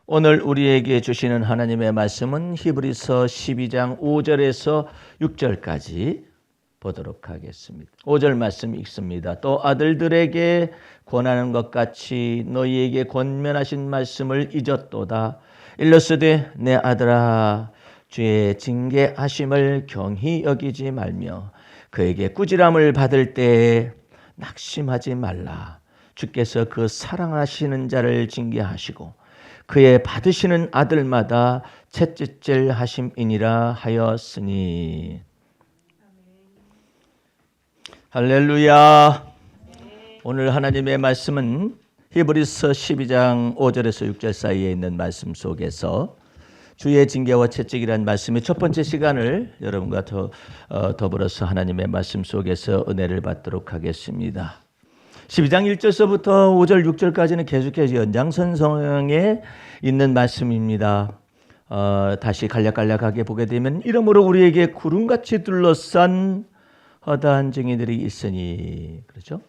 오늘 우리에게 주시는 하나님의 말씀은 히브리서 12장 5절에서 6절까지 보도록 하겠습니다. 5절 말씀 읽습니다. 또 아들들에게 권하는 것 같이 너희에게 권면하신 말씀을 잊었도다. 일러스되 내 아들아 주의 징계하심을 경히 여기지 말며 그에게 꾸지람을 받을 때에 낙심하지 말라. 주께서 그 사랑하시는 자를 징계하시고 그의 받으시는 아들마다 채찍질 하심이니라 하였으니. 할렐루야. 오늘 하나님의 말씀은 히브리서 12장 5절에서 6절 사이에 있는 말씀 속에서 주의 징계와 채찍이라는 말씀의 첫 번째 시간을 여러분과 더불어서 하나님의 말씀 속에서 은혜를 받도록 하겠습니다. 12장 1절서부터 5절 6절까지는 계속해서 연장선상에 있는 말씀입니다. 다시 간략간략하게 보게 되면 이러므로 우리에게 구름같이 둘러싼 허다한 증인들이 있으니, 그렇죠?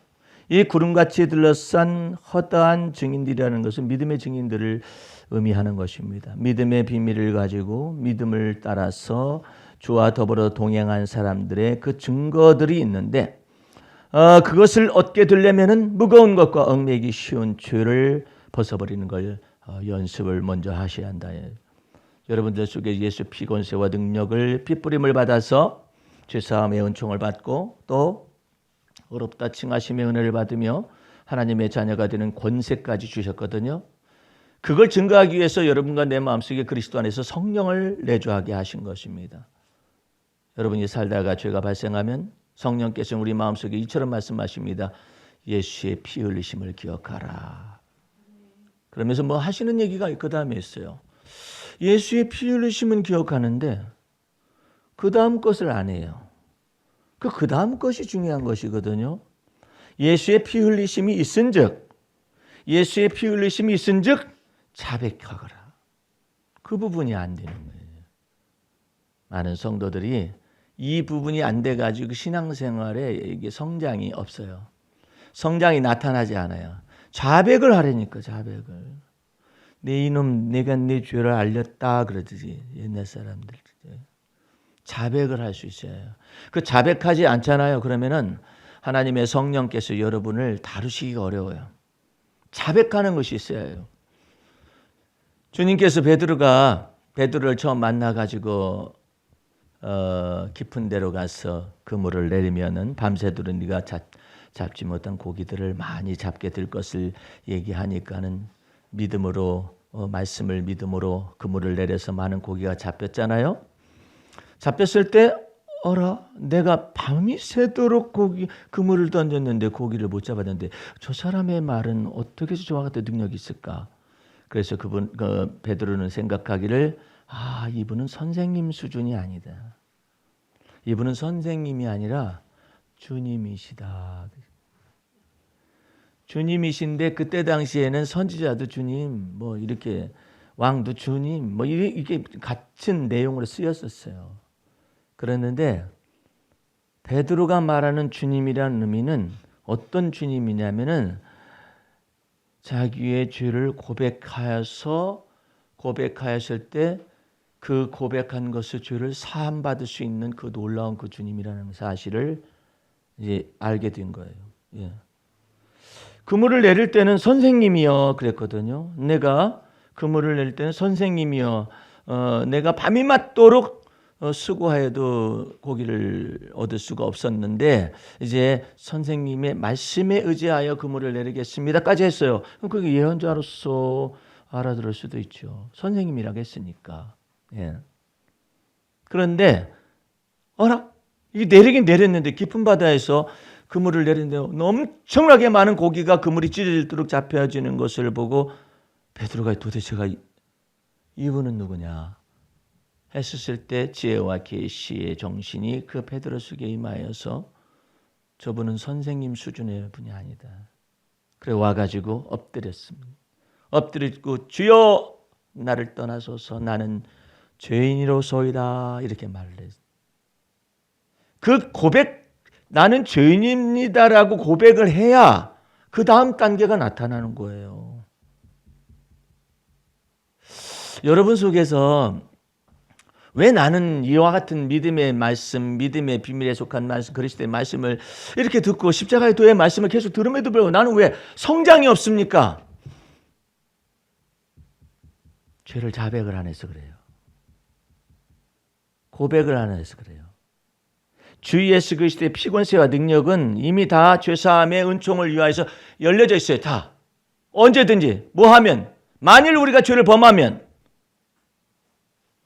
이 구름같이 둘러싼 허다한 증인들이라는 것은 믿음의 증인들을 의미하는 것입니다. 믿음의 비밀을 가지고 믿음을 따라서 주와 더불어 동행한 사람들의 그 증거들이 있는데 그것을 얻게 되려면은 무거운 것과 얽매기 쉬운 죄를 벗어버리는 걸 연습을 먼저 하셔야 한다. 여러분들 속에 예수 피권세와 능력을 핏부림을 받아서 죄사함의 은총을 받고 또 의롭다 칭하심의 은혜를 받으며 하나님의 자녀가 되는 권세까지 주셨거든요. 그걸 증거하기 위해서 여러분과 내 마음속에 그리스도 안에서 성령을 내주하게 하신 것입니다. 여러분이 살다가 죄가 발생하면 성령께서는 우리 마음속에 이처럼 말씀하십니다. 예수의 피 흘리심을 기억하라. 그러면서 뭐 하시는 얘기가 그 다음에 있어요. 예수의 피 흘리심은 기억하는데 그 다음 것을 안 해요. 그 다음 것이 중요한 것이거든요. 예수의 피 흘리심이 있은즉, 예수의 피 흘리심이 있은즉 자백하거라. 그 부분이 안 되는 거예요. 많은 성도들이 이 부분이 안 돼가지고 신앙생활에 이게 성장이 없어요. 성장이 나타나지 않아요. 자백을 하려니까 자백을. 내 이놈 내가 내 죄를 알렸다 그러듯이 옛날 사람들. 자백을 할 수 있어요. 그 자백하지 않잖아요. 그러면은 하나님의 성령께서 여러분을 다루시기가 어려워요. 자백하는 것이 있어야 해요. 주님께서 베드로를 처음 만나가지고 깊은 데로 가서 그물을 내리면은 밤새도록 네가 잡지 못한 고기들을 많이 잡게 될 것을 얘기하니까는 믿음으로 말씀을 믿음으로 그물을 내려서 많은 고기가 잡혔잖아요. 잡혔을 때 어라 내가 밤이 새도록 그물을 던졌는데 고기를 못 잡았는데 저 사람의 말은 어떻게 저와 같은 능력이 있을까? 그래서 베드로는 생각하기를 이분은 선생님 수준이 아니다. 이분은 선생님이 아니라 주님이시다. 주님이신데 그때 당시에는 선지자도 주님, 뭐 이렇게 왕도 주님, 뭐 이게 같은 내용으로 쓰였었어요. 그랬는데 베드로가 말하는 주님이라는 의미는 어떤 주님이냐면은 자기의 죄를 고백하였을 때 그 고백한 것의 죄를 사함 받을 수 있는 그 놀라운 그 주님이라는 사실을 이제 알게 된 거예요. 예. 그물을 내릴 때는 선생님이여 그랬거든요. 내가 그물을 내릴 때는 선생님이여 내가 밤이 맞도록 수고하여도 고기를 얻을 수가 없었는데 이제 선생님의 말씀에 의지하여 그물을 내리겠습니다까지 했어요. 그게 예언자로서 알아들을 수도 있죠. 선생님이라고 했으니까. 예. 그런데 이게 내리긴 내렸는데 깊은 바다에서 그물을 내리는데 엄청나게 많은 고기가 그물이 찢어질도록 잡혀지는 것을 보고 베드로가 도대체가 이분은 누구냐 했었을 때 지혜와 계시의 정신이 그 베드로 속에 임하여서 저분은 선생님 수준의 분이 아니다. 그래 와가지고 엎드렸습니다. 엎드리고 주여 나를 떠나소서 나는 죄인이로소이다 이렇게 말을 했어요. 그 고백 나는 죄인입니다라고 고백을 해야 그 다음 단계가 나타나는 거예요. 여러분 속에서 왜 나는 이와 같은 믿음의 말씀, 믿음의 비밀에 속한 말씀, 그리스도의 말씀을 이렇게 듣고 십자가의 도의 말씀을 계속 들음에도 불구하고 나는 왜 성장이 없습니까? 죄를 자백을 안 해서 그래요. 고백을 안 해서 그래요. 주 예수 그리스도의 피권세와 능력은 이미 다 죄사함의 은총을 위하여서 열려져 있어요. 다. 언제든지 뭐 하면, 만일 우리가 죄를 범하면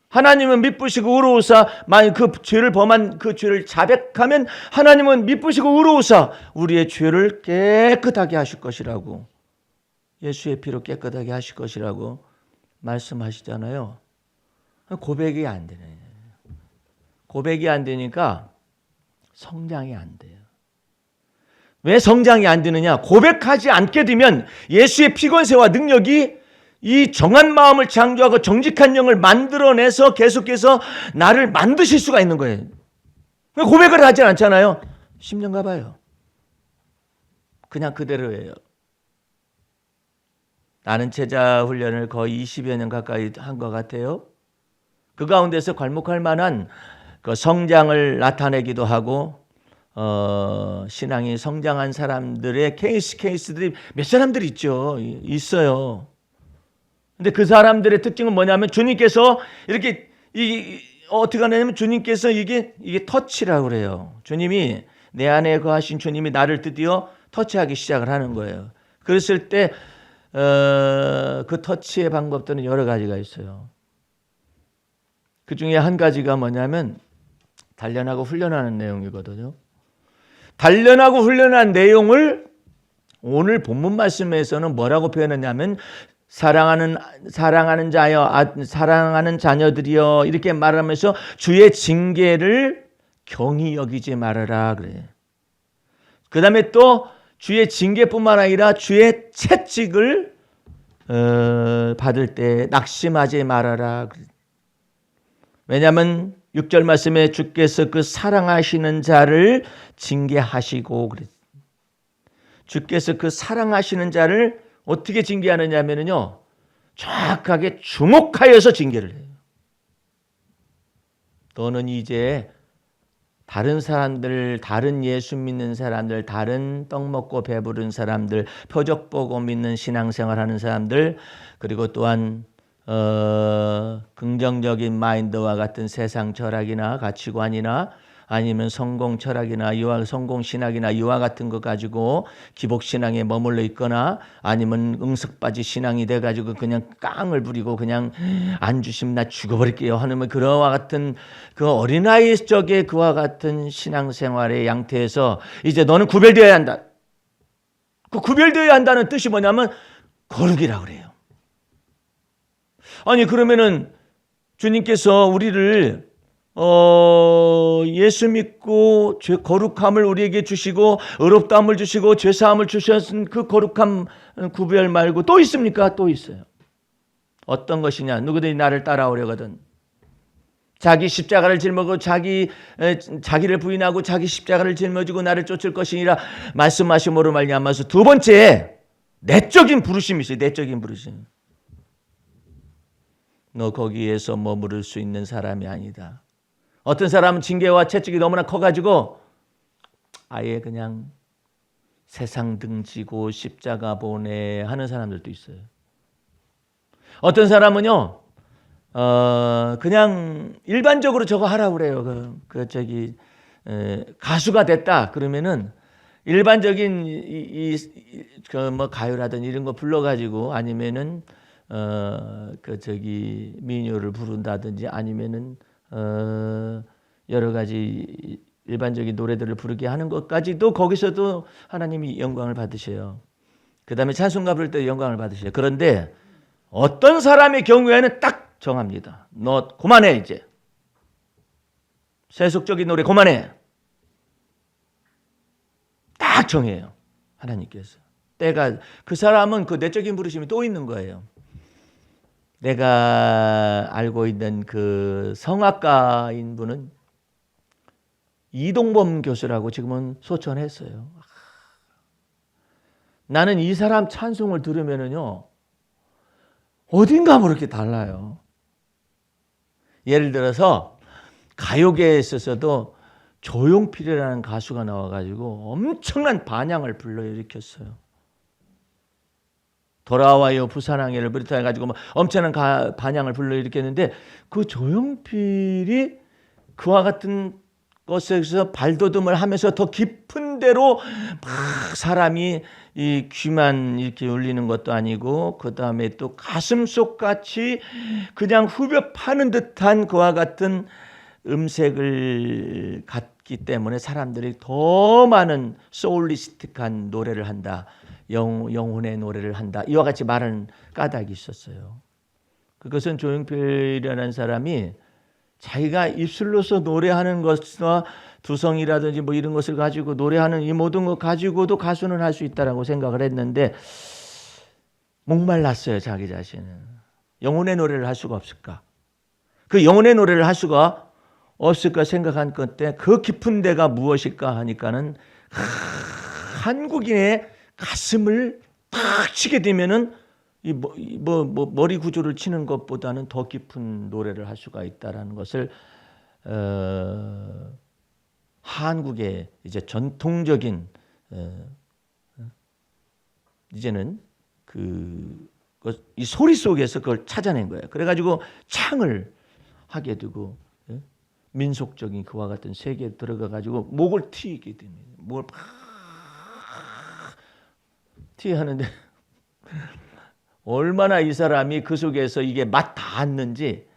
하나님은 미쁘시고 의로우사, 만일 그 죄를 범한 그 죄를 자백하면 하나님은 미쁘시고 의로우사 우리의 죄를 깨끗하게 하실 것이라고, 예수의 피로 깨끗하게 하실 것이라고 말씀하시잖아요. 고백이 안 되네. 고백이 안 되니까 성장이 안 돼요. 왜 성장이 안 되느냐? 고백하지 않게 되면 예수의 피권세와 능력이 이 정한 마음을 창조하고 정직한 영을 만들어내서 계속해서 나를 만드실 수가 있는 거예요. 왜 고백을 하지 않잖아요? 10년 가봐요. 그냥 그대로예요. 나는 제자 훈련을 거의 20여 년 가까이 한 것 같아요. 그 가운데서 괄목할 만한 그 성장을 나타내기도 하고 신앙이 성장한 사람들의 케이스들이 몇 사람들 있죠. 있어요. 근데 그 사람들의 특징은 뭐냐면 주님께서 이렇게 어떻게 하냐면 주님께서 이게 터치라고 그래요. 주님이 내 안에 거하신 주님이 나를 드디어 터치하기 시작을 하는 거예요. 그랬을 때 그 터치의 방법들은 여러 가지가 있어요. 그 중에 한 가지가 뭐냐면 단련하고 훈련하는 내용이거든요. 단련하고 훈련한 내용을 오늘 본문 말씀에서는 뭐라고 표현했냐면 사랑하는 자녀들이여 이렇게 말하면서 주의 징계를 경히 여기지 말아라 그래. 그 다음에 또 주의 징계뿐만 아니라 주의 채찍을 받을 때 낙심하지 말아라 그래. 왜냐하면 6절 말씀에 주께서 그 사랑하시는 자를 징계하시고 그래. 주께서 그 사랑하시는 자를 어떻게 징계하느냐면요, 정확하게 주목하여서 징계를 해요. 너는 이제 다른 사람들, 다른 예수 믿는 사람들, 다른 떡 먹고 배부른 사람들, 표적 보고 믿는 신앙생활하는 사람들, 그리고 또한 긍정적인 마인드와 같은 세상 철학이나 가치관이나 아니면 성공 철학이나 성공 신학이나 이와 같은 거 가지고 기복 신앙에 머물러 있거나 아니면 응석바지 신앙이 돼 가지고 그냥 깡을 부리고 그냥 안 주시면 나 죽어버릴게요 하는 그와 같은 그 어린아이 쪽의 그와 같은 신앙생활의 양태에서 이제 너는 구별되어야 한다. 그 구별되어야 한다는 뜻이 뭐냐면 거룩이라고 그래요. 아니 그러면은 주님께서 우리를 예수 믿고 죄 거룩함을 우리에게 주시고 의롭다함을 주시고 죄사함을 주셨은 그 거룩함 구별 말고 또 있습니까? 또 있어요. 어떤 것이냐? 누구든지 나를 따라오려거든 자기 십자가를 짊어지고 자기를 부인하고 자기 십자가를 짊어지고 나를 쫓을 것이니라 말씀하심으로 말미암아서 두 번째 내적인 부르심이 있어요. 내적인 부르심. 너 거기에서 머무를 수 있는 사람이 아니다. 어떤 사람은 징계와 채찍이 너무나 커가지고 아예 그냥 세상 등지고 십자가 보내 하는 사람들도 있어요. 어떤 사람은요, 그냥 일반적으로 저거 하라고 그래요. 가수가 됐다 그러면은 일반적인 뭐 가요라든지 이런 거 불러가지고 아니면은 민요를 부른다든지 아니면은 여러 가지 일반적인 노래들을 부르게 하는 것까지도 거기서도 하나님이 영광을 받으셔요. 그 다음에 찬송가 부를 때 영광을 받으셔요. 그런데 어떤 사람의 경우에는 딱 정합니다. 너 그만해 이제. 세속적인 노래 그만해. 딱 정해요. 하나님께서. 때가 그 사람은 그 내적인 부르심이 또 있는 거예요. 내가 알고 있는 그 성악가인 분은 이동범 교수라고 지금은 소천했어요. 나는 이 사람 찬송을 들으면은요, 어딘가 모르게 달라요. 예를 들어서 가요계에 있어서도 조용필이라는 가수가 나와가지고 엄청난 반향을 불러일으켰어요. 돌아와요 부산항해를 비롯해 해가지고 엄청난 반향을 불러일으켰는데, 그 조용필이 그와 같은 것에서 발돋움을 하면서 더 깊은 데로 막 사람이 이 귀만 이렇게 울리는 것도 아니고, 그 다음에 또 가슴속 같이 그냥 후벼 파는 듯한 그와 같은 음색을 갖기 때문에 사람들이 더 많은 소울리스틱한 노래를 한다, 영혼의 노래를 한다, 이와 같이 말하는 까닭이 있었어요. 그것은 조용필이라는 사람이 자기가 입술로서 노래하는 것과 두성이라든지 뭐 이런 것을 가지고 노래하는 이 모든 것 가지고도 가수는 할 수 있다라고 생각을 했는데, 목말랐어요. 자기 자신은 영혼의 노래를 할 수가 없을까? 그 영혼의 노래를 할 수가 없을까 생각한 건데, 그 깊은 데가 무엇일까 하니까는 한국인의 가슴을 딱 치게 되면은 머리 구조를 치는 것보다는 더 깊은 노래를 할 수가 있다라는 것을 한국의 이제 전통적인 이제는 이 소리 속에서 그걸 찾아낸 거예요. 그래가지고 창을 하게 되고, 민속적인 그와 같은 세계에 들어가가지고 목을 트이게 됩니다. 목을 팍 트이하는데 얼마나 이 사람이 그 속에서 이게 맛 닿았는지,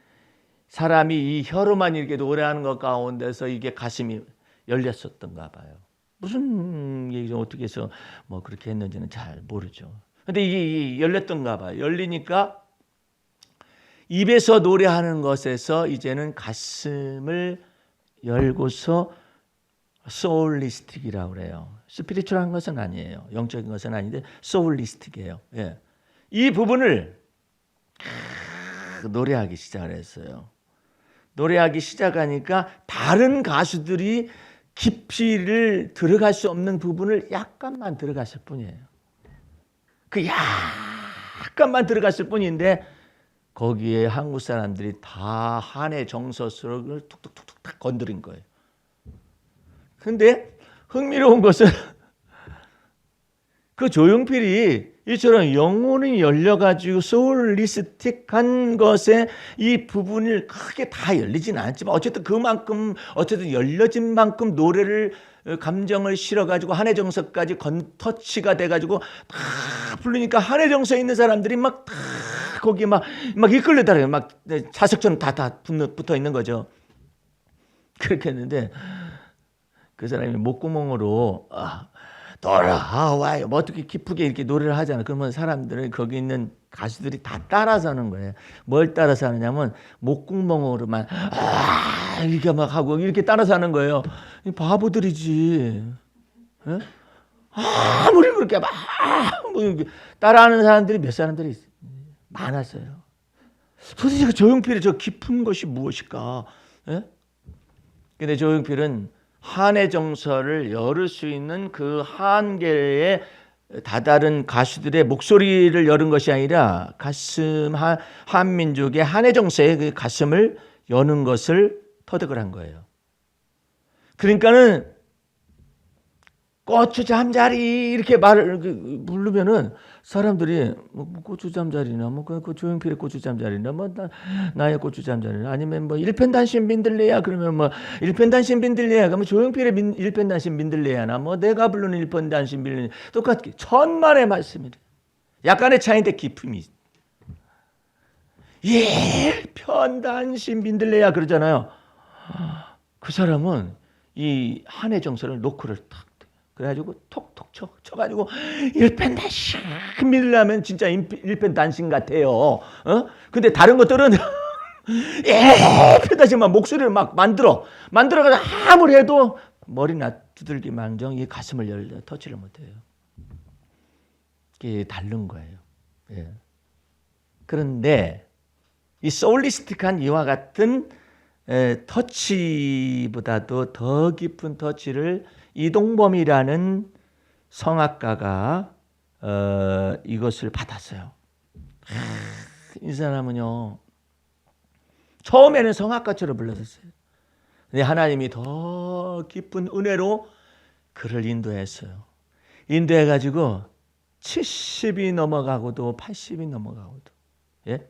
사람이 이 혀로만 이렇게 노래하는 것 가운데서 이게 가슴이 열렸었던가 봐요. 무슨 얘기죠? 어떻게 해서 뭐 그렇게 했는지는 잘 모르죠. 근데 이게 열렸던가 봐요. 열리니까 입에서 노래하는 것에서 이제는 가슴을 열고서 소울리스틱이라고 그래요. 스피리추얼한 것은 아니에요. 영적인 것은 아닌데 소울리스틱이에요. 예. 이 부분을 노래하기 시작을 했어요. 노래하기 시작하니까 다른 가수들이 깊이를 들어갈 수 없는 부분을 약간만 들어갔을 뿐이에요. 그 약간만 들어갔을 뿐인데, 거기에 한국 사람들이 다 한의 정서스러움을 툭툭툭툭 다 건드린 거예요. 근데 흥미로운 것은 그 조용필이 이처럼 영혼이 열려가지고 소울리스틱한 것에 이 부분을 크게 다 열리진 않았지만, 어쨌든 그만큼 열려진 만큼 노래를, 감정을 실어가지고 한의 정서까지 건터치가 돼가지고 다 부르니까 한의 정서에 있는 사람들이 막 다 거기 막 이끌려 따라요. 막 자석처럼 다 붙어 있는 거죠. 그렇게 했는데 그 사람이 목구멍으로 돌아와요 뭐 어떻게 기쁘게 이렇게 노래를 하잖아. 그러면 사람들은 거기 있는 가수들이 다 따라서 하는 거예요. 뭘 따라서 하느냐면 목구멍으로만 이렇게 막 하고 이렇게 따라서 하는 거예요. 바보들이지. 예? 아무리 그렇게 막 따라하는 사람들이 몇 사람들이 많았어요. 도대체 그 조용필의 저 깊은 것이 무엇일까? 예? 근데 조용필은 한의 정서를 열을 수 있는 그 한계의 다다른 가수들의 목소리를 열은 것이 아니라 한민족의 한의 정서의 그 가슴을 여는 것을 터득을 한 거예요. 그러니까는 고추 잠자리 이렇게 말을 부르면은 사람들이 뭐 고추 잠자리나 그 조용필의 고추 잠자리나 나의 고추 잠자리나 아니면 뭐 일편단심 민들레야 그러면 뭐 일편단심 민들레야 그러면 조용필의 일편단심 민들레야나 뭐 내가 부르는 일편단심 민들레야 똑같게 천만의 말씀이래. 약간의 차이인데 기품이 일편단심 민들레야 그러잖아요. 그 사람은 이 한의 정서를 노크를 탁 그래가지고 톡톡 쳐가지고 일편단심 밀려면 진짜 일편단심 같아요. 근데 다른 것들은 일편단심만 목소리를 막 만들어가지고 아무리 해도 머리나 두들기만정 이 가슴을 터치를 못해요. 이게 다른 거예요. 예. 그런데 이 소울리스틱한 이와 같은 터치보다도 더 깊은 터치를 이동범이라는 성악가가 이것을 받았어요. 이 사람은요, 처음에는 성악가처럼 불렀었어요. 근데 하나님이 더 깊은 은혜로 그를 인도했어요. 인도해가지고 70이 넘어가고도 80이 넘어가고도, 예?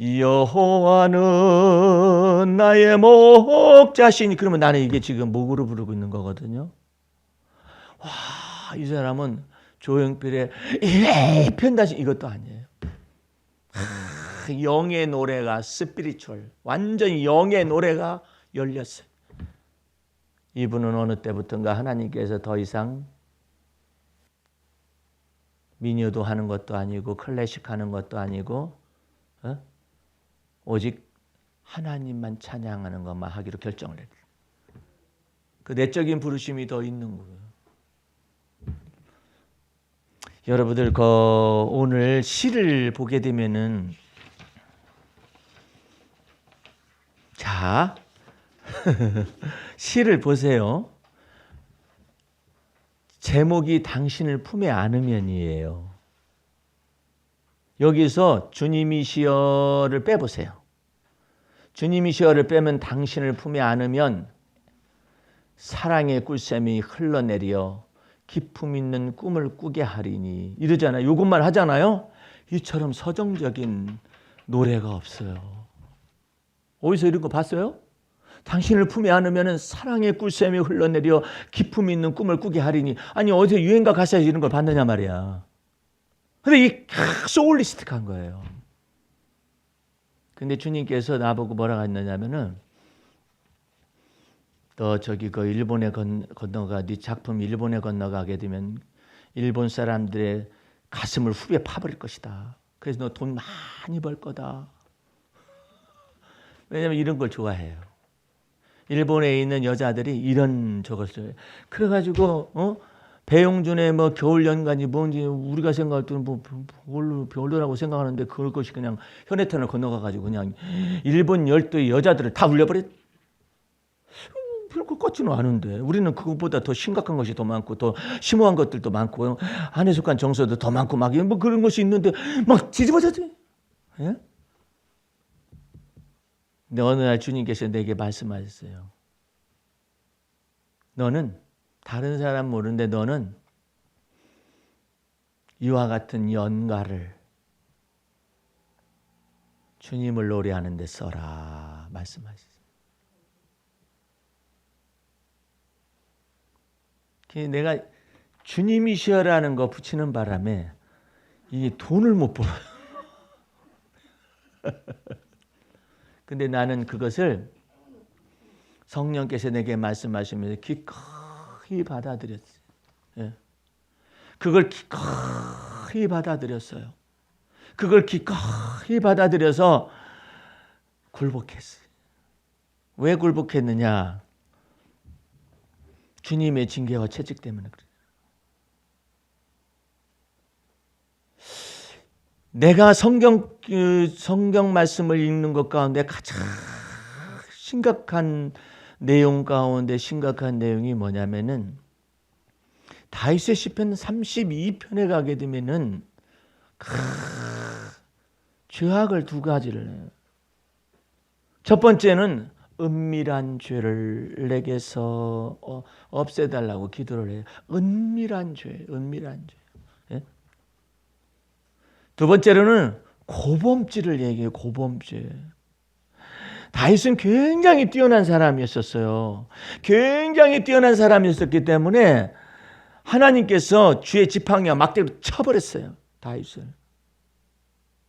여호와는 나의 목자시니, 그러면 나는 이게 지금 목으로 부르고 있는 거거든요. 와, 이 사람은 조용필의 편다시 이것도 아니에요. 영의 노래가 스피리추얼, 완전히 영의 노래가 열렸어요. 이분은 어느 때부터인가 하나님께서 더 이상 민요도 하는 것도 아니고 클래식 하는 것도 아니고 오직 하나님만 찬양하는 것만 하기로 결정을 했어요. 그 내적인 부르심이 더 있는 거예요. 여러분들 오늘 시를 보게 되면은, 자 시를 보세요. 제목이 당신을 품에 안으면이에요. 여기서 주님이시여를 빼보세요. 주님이시여를 빼면 당신을 품에 안으면 사랑의 꿀샘이 흘러내려 기품 있는 꿈을 꾸게 하리니, 이러잖아요. 이것만 하잖아요. 이처럼 서정적인 노래가 없어요. 어디서 이런 거 봤어요? 당신을 품에 안으면 사랑의 꿀샘이 흘러내려 기품 있는 꿈을 꾸게 하리니. 아니, 어디서 유행가 가사에서 이런 걸 봤느냐 말이야. 근데 이 소울리스틱한 거예요. 근데 주님께서 나보고 뭐라고 했느냐면은, 너 저기 그 일본에 건너가, 네 작품 일본에 건너가게 되면 일본 사람들의 가슴을 후벼 파버릴 것이다. 그래서 너 돈 많이 벌 거다. 왜냐면 이런 걸 좋아해요. 일본에 있는 여자들이 이런 저것을, 그래가지고 배용준의 뭐 겨울연가니 뭔지 우리가 생각할 때는 뭐 별로라고 생각하는데, 그것이 그냥 현해탄을 건너가가지고 그냥 일본 열도의 여자들을 다 울려버렸. 별거 같지는 않은데, 우리는 그것보다 더 심각한 것이 더 많고 더 심오한 것들도 많고 안에 속한 정서도 더 많고 막 뭐 그런 것이 있는데 막 뒤집어졌지. 예? 근데 어느 날 주님께서 내게 말씀하셨어요. 너는 다른 사람 모르는데 너는 이와 같은 연가를 주님을 노래하는 데 써라 말씀하셨어요. 내가 주님이시여라는 거 붙이는 바람에 이 돈을 못 벌어요. 근데 나는 그것을 성령께서 내게 말씀하시면서 기꺼이 받아들였어요. 예. 그걸 기꺼이 받아들였어요. 그걸 기꺼이 받아들여서 굴복했어요. 왜 굴복했느냐? 주님의 징계와 채찍 때문에 그래요. 내가 성경 말씀을 읽는 것 가운데 가장 심각한 내용 가운데 심각한 내용이 뭐냐면은, 다윗의 시편 32편에 가게 되면은 죄악을 두 가지를 해요. 첫 번째는 은밀한 죄를 내게서 없애달라고 기도를 해요. 은밀한 죄. 예? 두 번째로는 고범죄를 얘기해요. 고범죄. 다윗은 굉장히 뛰어난 사람이었었어요. 굉장히 뛰어난 사람이었었기 때문에 하나님께서 주의 지팡이와 막대로 쳐버렸어요. 다윗을.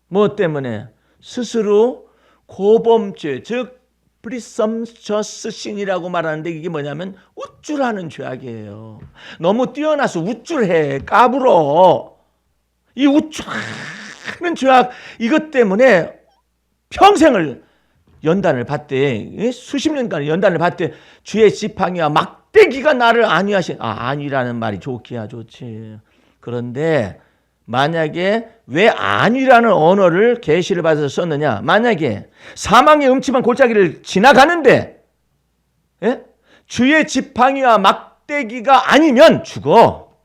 뭐 때문에? 스스로 고범죄, 즉 presumptuous sin이라고 말하는데, 이게 뭐냐면 우쭐하는 죄악이에요. 너무 뛰어나서 우쭐해, 까불어. 이 우쭐하는 죄악, 이것 때문에 평생을 연단을 받되, 수십 년간 연단을 받되, 주의 지팡이와 막대기가 나를 안위라는 말이 좋기야 좋지. 그런데 만약에 왜 안위라는 언어를 계시를 받아서 썼느냐? 만약에 사망의 음침한 골짜기를 지나가는데, 예? 주의 지팡이와 막대기가 아니면 죽어.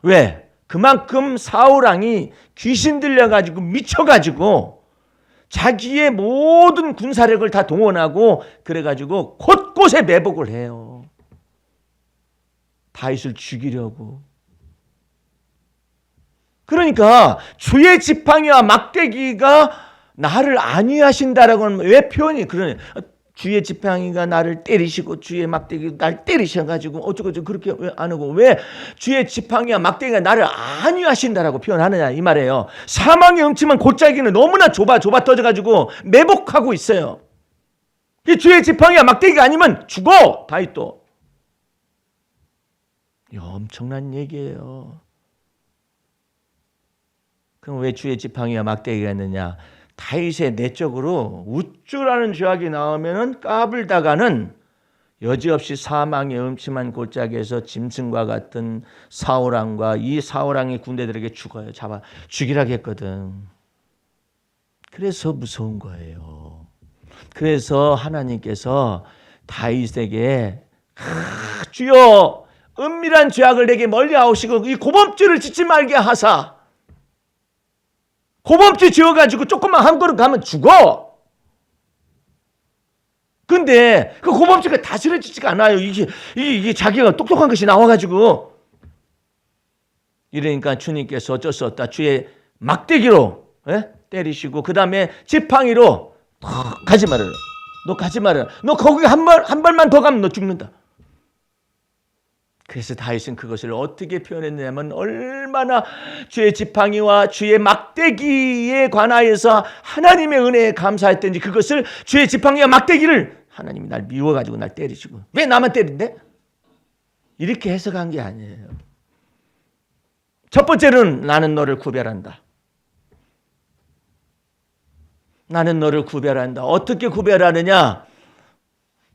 왜? 그만큼 사울왕이 귀신 들려가지고 미쳐가지고 자기의 모든 군사력을 다 동원하고 그래가지고 곳곳에 매복을 해요. 다윗을 죽이려고. 그러니까 주의 지팡이와 막대기가 나를 안위하신다라고 하면 왜 표현이 그러냐. 주의 지팡이가 나를 때리시고 주의 막대기가 나를 때리셔가지고 어쩌고저쩌고 그렇게 왜 안 하고 왜 주의 지팡이와 막대기가 나를 안위하신다라고 표현하느냐 이 말이에요. 사망의 음침한 골짜기는 너무나 좁아 떠져가지고 매복하고 있어요. 이 주의 지팡이와 막대기가 아니면 죽어 다윗도. 엄청난 얘기예요. 그럼 왜 주의 지팡이와 막대기가 있느냐? 다윗의 내적으로 우쭐하는 죄악이 나오면은 까불다가는 여지없이 사망의 음침한 골짜기에서 짐승과 같은 사울왕과 이 사울왕의 군대들에게 죽이라고 했거든. 그래서 무서운 거예요. 그래서 하나님께서 다윗에게 주여 은밀한 죄악을 내게 멀리 하시고 이 고범죄를 짓지 말게 하사. 고범죄 지어가지고 조금만 한 걸음 가면 죽어. 근데 그 고범죄가 다스려지지가 않아요. 이게 자기가 똑똑한 것이 나와가지고. 이러니까 주님께서 어쩔 수 없다. 주의 막대기로 때리시고 그 다음에 지팡이로 가지 말아라. 너 가지 말아라. 너 거기 한 발만 더 가면 너 죽는다. 그래서 다윗은 그것을 어떻게 표현했냐면 얼마나 주의 지팡이와 주의 막대기에 관하여서 하나님의 은혜에 감사했던지 그것을 주의 지팡이와 막대기를 하나님이 날 미워가지고 날 때리시고 왜 나만 때린대? 이렇게 해석한 게 아니에요. 첫 번째는 나는 너를 구별한다. 나는 너를 구별한다. 어떻게 구별하느냐?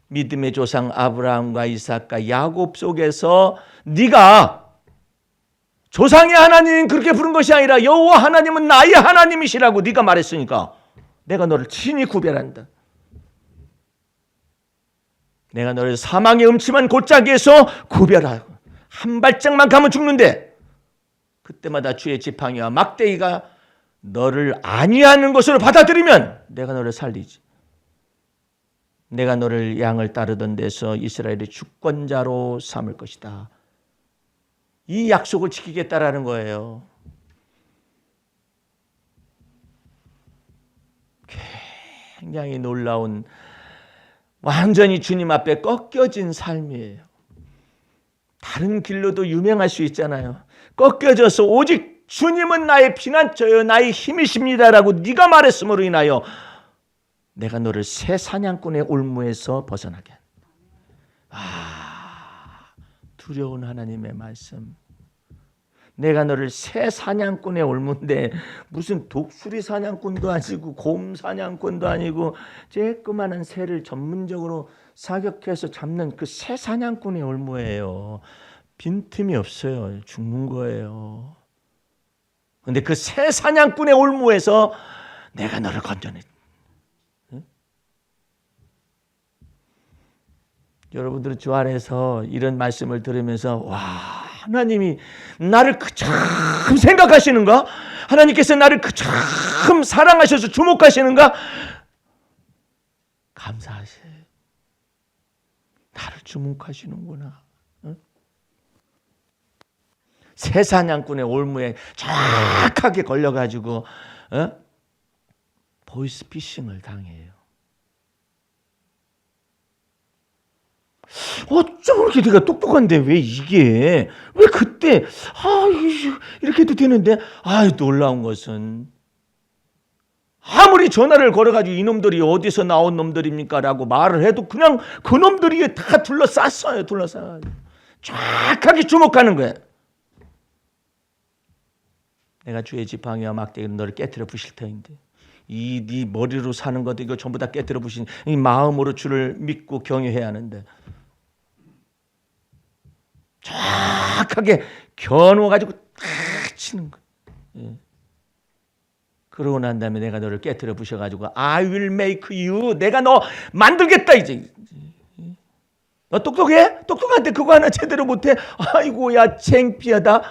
믿음의 조상 아브라함과 이삭과 야곱 속에서 네가 조상의 하나님 그렇게 부른 것이 아니라 여호와 하나님은 나의 하나님이시라고 네가 말했으니까 내가 너를 친히 구별한다. 내가 너를 사망의 음침한 골짜기에서 구별하고 한 발짝만 가면 죽는데 그때마다 주의 지팡이와 막대기가 너를 안위하는 것으로 받아들이면 내가 너를 살리지. 내가 너를 양을 따르던 데서 이스라엘의 주권자로 삼을 것이다. 이 약속을 지키겠다라는 거예요. 굉장히 놀라운 완전히 주님 앞에 꺾여진 삶이에요. 다른 길로도 유명할 수 있잖아요. 꺾여져서 오직 주님은 나의 피난처요 나의 힘이십니다라고 네가 말했음으로 인하여 내가 너를 새 사냥꾼의 올무에서 벗어나게 한다. 두려운 하나님의 말씀. 내가 너를 새 사냥꾼의 올무인데 무슨 독수리 사냥꾼도 아니고 곰 사냥꾼도 아니고 쬐끄만한 새를 전문적으로 사격해서 잡는 그 새 사냥꾼의 올무예요. 빈틈이 없어요. 죽는 거예요. 그런데 그 새 사냥꾼의 올무에서 내가 너를 건져내. 여러분들은 주 안에서 이런 말씀을 들으면서 와 하나님이 나를 참 생각하시는가? 하나님께서 나를 참 사랑하셔서 주목하시는가? 감사하세요. 나를 주목하시는구나. 새 사냥꾼의 올무에 정확하게 걸려가지고 보이스피싱을 당해요. 어쩜 그렇게 내가 똑똑한데 왜 그때 이렇게 해도 되는데 놀라운 것은 아무리 전화를 걸어가지고 이놈들이 어디서 나온 놈들입니까? 라고 말을 해도 그냥 그놈들이 다 둘러쌌어요. 정확하게 주목하는 거예요. 내가 주의 지팡이와 막대기로 너를 깨트려 부실 터인데 이 네 머리로 사는 것도 이거 전부 다 깨트려 부신 이 마음으로 주를 믿고 경외해야 하는데 정확하게 겨누어가지고 탁 치는 거예요. 그러고 난 다음에 내가 너를 깨트려 부셔가지고 I will make you 내가 너 만들겠다 이제. 너 똑똑해? 똑똑한데 그거 하나 제대로 못해? 아이고야 창피하다.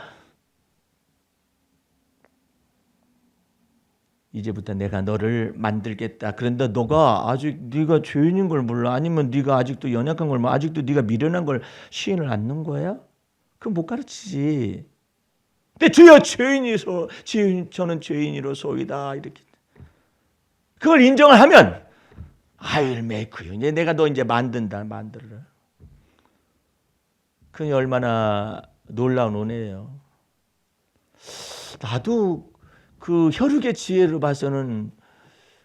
이제부터 내가 너를 만들겠다. 그런데 너가 아직 네가 죄인인 걸 몰라? 아니면 네가 아직도 연약한 걸 몰라? 아직도 네가 미련한 걸 시인을 않는 거야? 그럼 못 가르치지. 근데 주여 저는 죄인이로소이다 이렇게 그걸 인정을 하면 I will make you. 이제 내가 너 이제 만들어. 그게 얼마나 놀라운 은혜예요. 나도 그 혈육의 지혜로 봐서는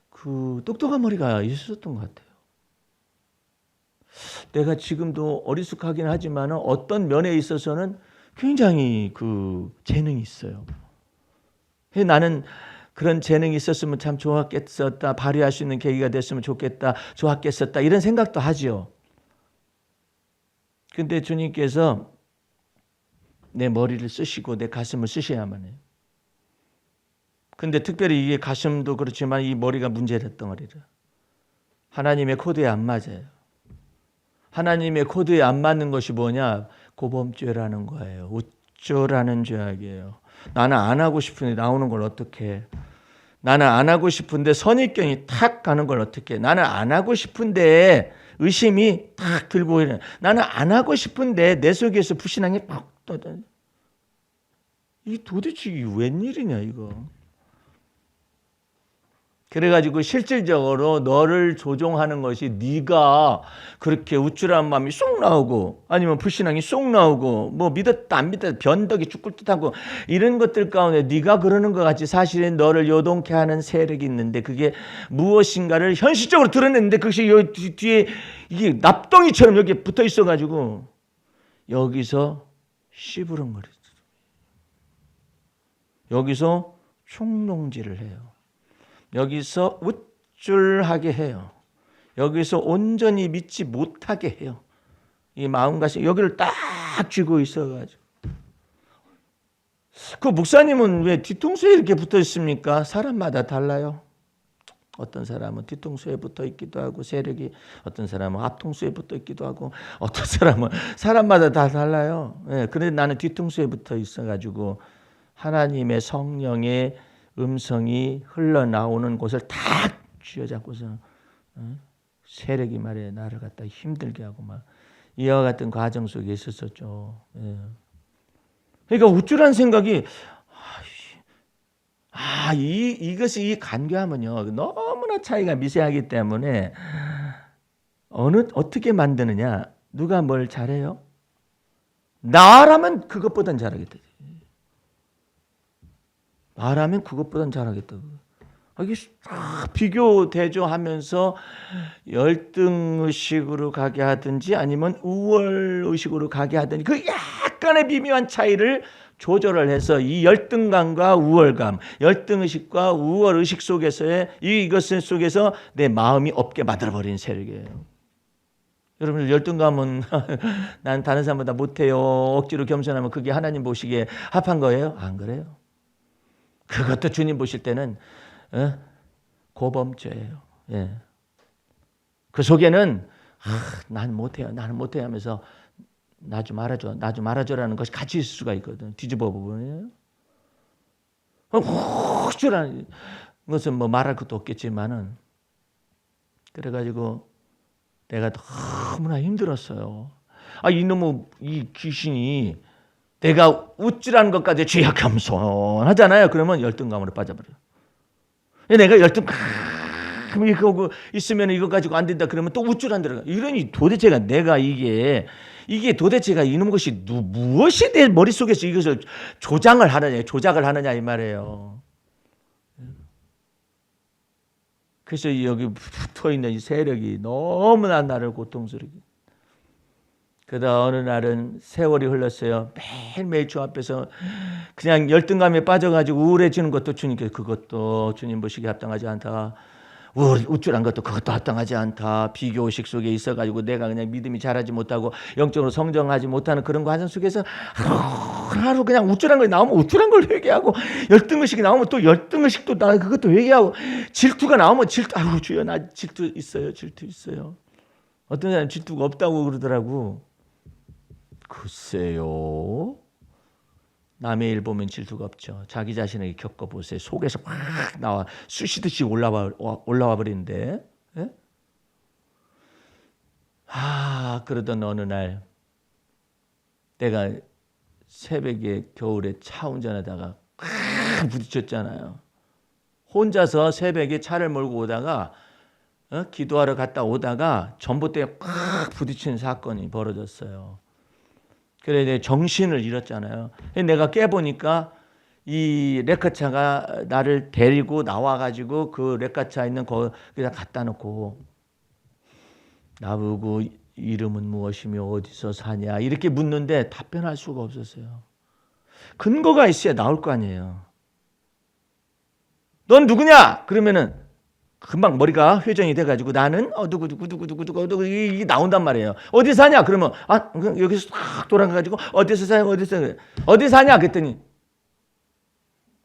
그 똑똑한 머리가 있었던 것 같아요. 내가 지금도 어리숙하긴 하지만 어떤 면에 있어서는 굉장히 그 재능이 있어요. 나는 그런 재능이 있었으면 참 좋았겠었다. 발휘할 수 있는 계기가 됐으면 좋았겠었다. 이런 생각도 하지요. 근데 주님께서 내 머리를 쓰시고 내 가슴을 쓰셔야만 해요. 근데 특별히 이게 가슴도 그렇지만 이 머리가 문제됐던 거리라. 하나님의 코드에 안 맞아요. 하나님의 코드에 안 맞는 것이 뭐냐? 고범죄라는 거예요. 우쭐하는 죄악이에요. 나는 안 하고 싶은데 나오는 걸 어떻게 해? 나는 안 하고 싶은데 선입견이 탁 가는 걸 어떻게 해? 나는 안 하고 싶은데 의심이 탁 들고 이래. 나는 안 하고 싶은데 내 속에서 불신앙이 팍 떠져. 이 도대체 이게 웬일이냐 이거. 그래가지고 실질적으로 너를 조종하는 것이 네가 그렇게 우쭐한 마음이 쏙 나오고 아니면 불신앙이 쏙 나오고 뭐 믿었다 안 믿었다 변덕이 죽을 듯하고 이런 것들 가운데 네가 그러는 것 같이 사실은 너를 요동케 하는 세력이 있는데 그게 무엇인가를 현실적으로 드러냈는데 그것이 여기 뒤에 이게 납덩이처럼 여기 붙어 있어가지고 여기서 씨부름거리죠. 여기서 총농지를 해요. 여기서 우쭐하게 해요. 여기서 온전히 믿지 못하게 해요. 이 마음가짐 여기를 딱 쥐고 있어가지고. 그 목사님은 왜 뒤통수에 이렇게 붙어 있습니까? 사람마다 달라요. 어떤 사람은 뒤통수에 붙어 있기도 하고 세력이 어떤 사람은 앞통수에 붙어 있기도 하고 어떤 사람은 사람마다 다 달라요. 그런데 나는 뒤통수에 붙어 있어가지고 하나님의 성령의 음성이 흘러나오는 곳을 탁 쥐어잡고서 세력이 말이야 나를 갖다 힘들게 하고 막 이와 같은 과정 속에 있었었죠. 그러니까 우쭐한 생각이 이것이 이 간교하면요 너무나 차이가 미세하기 때문에 어떻게 만드느냐 누가 뭘 잘해요? 나라면 그것보단 잘하겠다. 나라면 그것보단 잘하겠다고. 이게 비교 대조하면서 열등의식으로 가게 하든지 아니면 우월의식으로 가게 하든지 그 약간의 미묘한 차이를 조절을 해서 이 열등감과 우월감, 열등의식과 우월의식 속에서의 이것을 속에서 내 마음이 없게 만들어버리는 세력이에요. 여러분 열등감은 난 다른 사람보다 못해요. 억지로 겸손하면 그게 하나님 보시기에 합한 거예요? 안 그래요. 그것도 주님 보실 때는 고범죄예요. 그 속에는 난 못해요. 나는 못해요 하면서 나 좀 알아줘라는 것이 같이 있을 수가 있거든. 뒤집어 보면 혹시라는 것은 뭐 말할 것도 없겠지만은 그래가지고 내가 너무나 힘들었어요. 이놈의 이 귀신이 내가 우쭐한 것까지 죄악 겸손하잖아요. 그러면 열등감으로 빠져버려요. 내가 열등감 이거 있으면 이거 가지고 안 된다 그러면 또 우쭐한 데로 가. 이러니 도대체가 내가 이게 도대체가 이놈 것이 무엇이 내 머릿속에서 이것을 조작을 하느냐 이 말이에요. 그래서 여기 붙어있는 이 세력이 너무나 나를 고통스럽게. 그러다 어느 날은 세월이 흘렀어요. 매일매일 주 앞에서 그냥 열등감에 빠져가지고 우울해지는 것도 주님께서 그것도 주님 보시기에 합당하지 않다. 우쭐한 것도 그것도 합당하지 않다. 비교의식 속에 있어가지고 내가 그냥 믿음이 자라지 못하고 영적으로 성장하지 못하는 그런 과정 속에서 하루 그냥 우쭐한 거 나오면 우쭐한 걸 회개하고 열등의식이 나오면 또 열등의식도 나 그것도 회개하고 질투가 나오면 질투. 주여 나 질투 있어요. 어떤 사람 질투가 없다고 그러더라고. 글쎄요. 남의 일 보면 질 수가 없죠. 자기 자신에게 겪어보세요. 속에서 확 나와 쑤시듯이 올라와 버리는데. 예? 그러던 어느 날 내가 새벽에 겨울에 차 운전하다가 부딪혔잖아요. 혼자서 새벽에 차를 몰고 오다가 기도하러 갔다 오다가 전봇대에 꽉 부딪히는 사건이 벌어졌어요. 그래 내 정신을 잃었잖아요. 내가 깨보니까 이 레카차가 나를 데리고 나와가지고 그 레카차 있는 거기다 갖다 놓고 나보고 이름은 무엇이며 어디서 사냐 이렇게 묻는데 답변할 수가 없었어요. 근거가 있어야 나올 거 아니에요. 넌 누구냐? 그러면은 금방 머리가 회전이 돼가지고 나는 누구 이게 나온단 말이에요. 어디 사냐? 그러면 여기서 싹 돌아가가지고 어디서 사냐? 어디 사냐? 그랬더니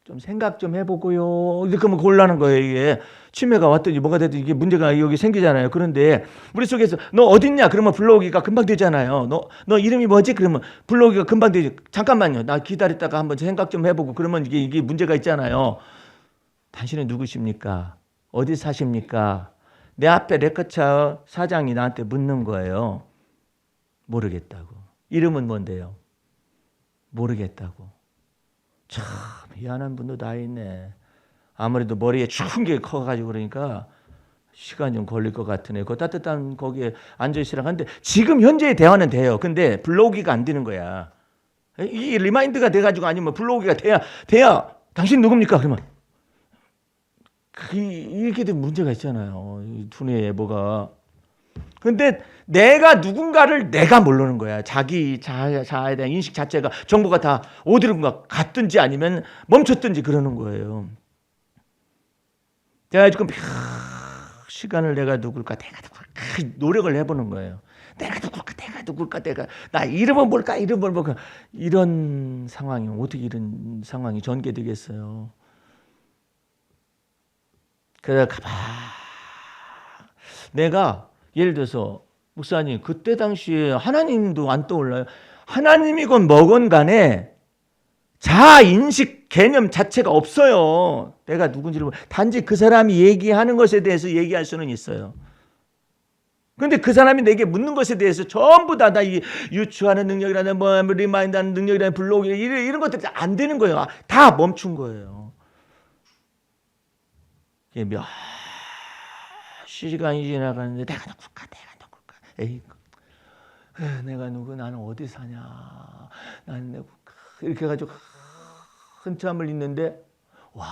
좀 생각 좀 해보고요. 이렇게 하면 곤란한 거예요. 이게 치매가 왔더니 뭐가 됐든 이게 문제가 여기 생기잖아요. 그런데 머릿속에서 너 어딨냐? 그러면 불러오기가 금방 되잖아요. 너 이름이 뭐지? 그러면 불러오기가 금방 되지. 잠깐만요. 나 기다렸다가 한번 생각 좀 해보고 그러면 이게 문제가 있잖아요. 당신은 누구십니까? 어디 사십니까? 내 앞에 레카차 사장이 나한테 묻는 거예요. 모르겠다고. 이름은 뭔데요? 모르겠다고. 참 미안한 분도 다 있네. 아무래도 머리에 추운 게 커가지고 그러니까 시간 좀 걸릴 것 같으네. 그 따뜻한 거기에 앉아있으라고 하는데 지금 현재의 대화는 돼요. 근데 불러오기가 안 되는 거야. 이 리마인드가 돼가지고 아니면 불러오기가 돼야 당신 누굽니까? 그러면 이렇게 된 문제가 있잖아요. 두뇌에 뭐가. 근데 내가 누군가를 내가 모르는 거야. 자기 자아에 대한 인식 자체가 정보가 다 어디론가 갔든지 아니면 멈췄든지 그러는 거예요. 제가 지금 시간을 내가 누굴까 노력을 해보는 거예요. 내가 누굴까 나 이름은 뭘까 이런 상황이 어떻게 이런 상황이 전개되겠어요. 그래서 내가 예를 들어서 목사님 그때 당시에 하나님도 안 떠올라요. 하나님이건 뭐건 간에 자아인식 개념 자체가 없어요. 내가 누군지를 단지 그 사람이 얘기하는 것에 대해서 얘기할 수는 있어요. 그런데 그 사람이 내게 묻는 것에 대해서 전부 다 이 유추하는 능력이라는 뭐 리마인드하는 능력이라는 블로그 이런 것들이 안 되는 거예요. 다 멈춘 거예요. 몇 시간이 지나가는데 내가 누굴까? 에이, 내가 누구? 나는 어디 사냐? 나는 누굴까? 이렇게 해가지고 한참을 있는데 와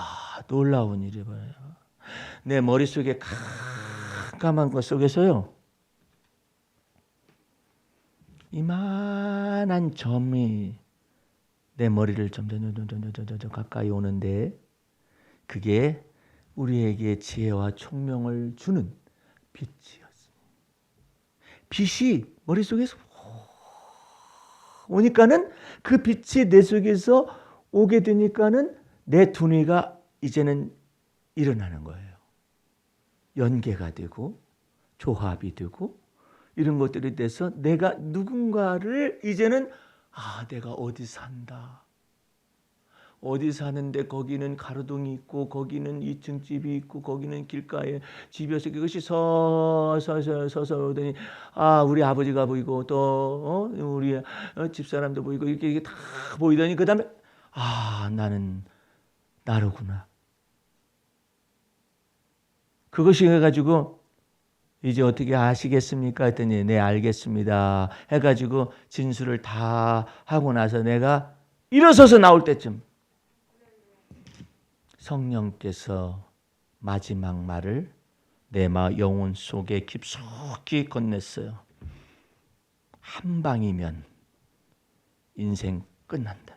놀라운 일이 벌어요. 내 머릿속에 깜깜한 것 속에서요 이만한 점이 내 머리를 점점 가까이 오는데 그게 우리에게 지혜와 총명을 주는 빛이었습니다. 빛이 머릿속에서 오니까는 그 빛이 내 속에서 오게 되니까는 내 두뇌가 이제는 일어나는 거예요. 연계가 되고 조합이 되고 이런 것들이 돼서 내가 누군가를 이제는 내가 어디 산다. 어디 사는데 거기는 가로등이 있고 거기는 2층 집이 있고 거기는 길가에 집이어서 그것이 서서 오더니 우리 아버지가 보이고 또 우리 집사람도 보이고 이게 다 보이더니 그 다음에 나는 나로구나. 그것이 해가지고 이제 어떻게 아시겠습니까? 했더니 네 알겠습니다. 해가지고 진술을 다 하고 나서 내가 일어서서 나올 때쯤 성령께서 마지막 말을 내 영혼 속에 깊숙이 건넸어요. 한 방이면 인생 끝난다.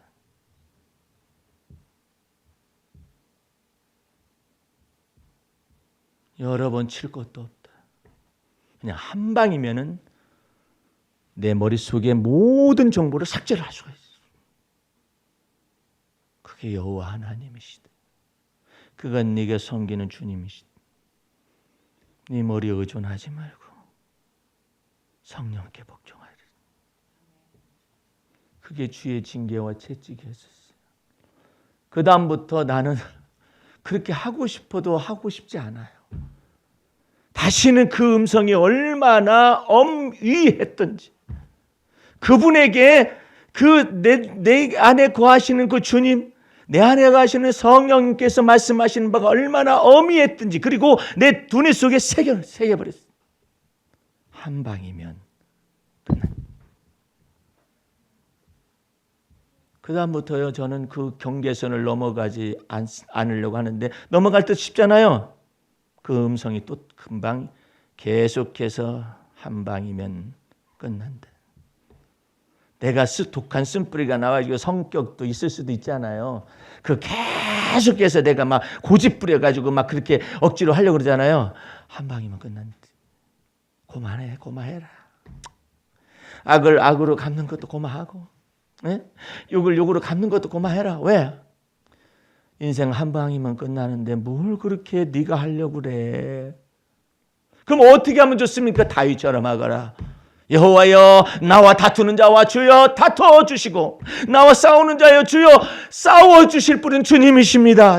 여러 번 칠 것도 없다. 그냥 한 방이면은 내 머릿속에 모든 정보를 삭제를 할 수가 있어. 그게 여호와 하나님이시다. 그건 네가 섬기는 주님이시다. 네 머리에 의존하지 말고 성령께 복종하라. 그게 주의 징계와 채찍이었어요. 다음부터 나는 그렇게 하고 싶어도 하고 싶지 않아요. 다시는 그 음성이 얼마나 엄위했던지, 그분에게 내 안에 거하시는 그 주님, 내 안에 거하시는 성령님께서 말씀하시는 바가 얼마나 엄위했든지, 그리고 내 두뇌 속에 새겨버렸어요. 한 방이면 끝난. 그 다음부터요, 저는 그 경계선을 넘어가지 않으려고 하는데, 넘어갈 때 쉽잖아요. 그 음성이 또 금방 계속해서 한 방이면 끝난다. 내가 독한 쓴뿌리가 나와가지고 성격도 있을 수도 있잖아요. 그 계속해서 내가 막 고집 부려가지고 막 그렇게 억지로 하려고 그러잖아요. 한 방이면 끝난다. 고마해라. 악을 악으로 갚는 것도 고마하고, 예? 욕을 욕으로 갚는 것도 고마해라. 왜? 인생 한 방이면 끝나는데 뭘 그렇게 네가 하려고 그래? 그럼 어떻게 하면 좋습니까? 다윗처럼 하거라. 여호와여, 나와 다투는 자와 주여 다투어 주시고, 나와 싸우는 자여 주여 싸워 주실 분은 주님이십니다.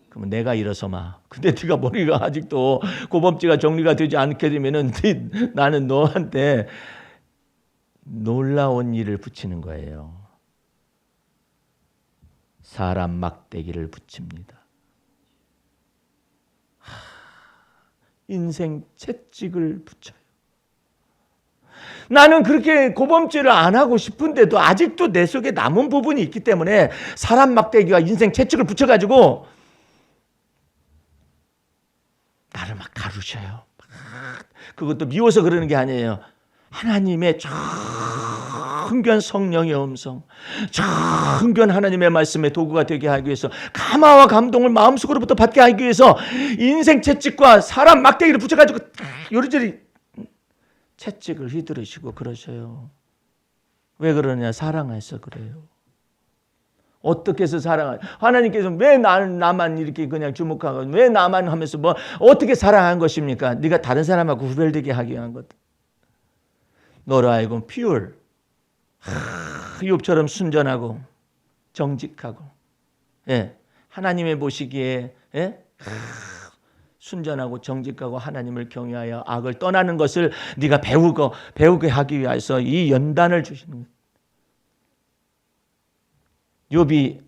그러면 내가 일어서마. 근데 네가 머리가 아직도 고범죄가 정리가 되지 않게 되면은 나는 너한테 놀라운 일을 붙이는 거예요. 사람 막대기를 붙입니다. 인생 채찍을 붙여요. 나는 그렇게 고범죄를 안 하고 싶은데도 아직도 내 속에 남은 부분이 있기 때문에 사람 막대기와 인생 채찍을 붙여가지고 나를 막 가르쳐요. 그것도 미워서 그러는 게 아니에요. 하나님의 정견 성령의 음성, 정견 하나님의 말씀의 도구가 되게 하기 위해서, 감화와 감동을 마음속으로부터 받게 하기 위해서 인생 채찍과 사람 막대기를 붙여가지고 요리조리 채찍을 휘두르시고 그러셔요. 왜 그러냐? 사랑해서 그래요. 어떻게 해서 사랑해? 하나님께서 왜 나만 이렇게 그냥 주목하고, 왜 나만 하면서 뭐 어떻게 사랑한 것입니까? 네가 다른 사람하고 구별되게 하기 위한 것. 너로 하여금 pure, 욥처럼 순전하고 정직하고, 예, 하나님의 보시기에, 예, 순전하고 정직하고 하나님을 경외하여 악을 떠나는 것을 네가 배우게 하기 위해서 이 연단을 주시는 거예요. 욥이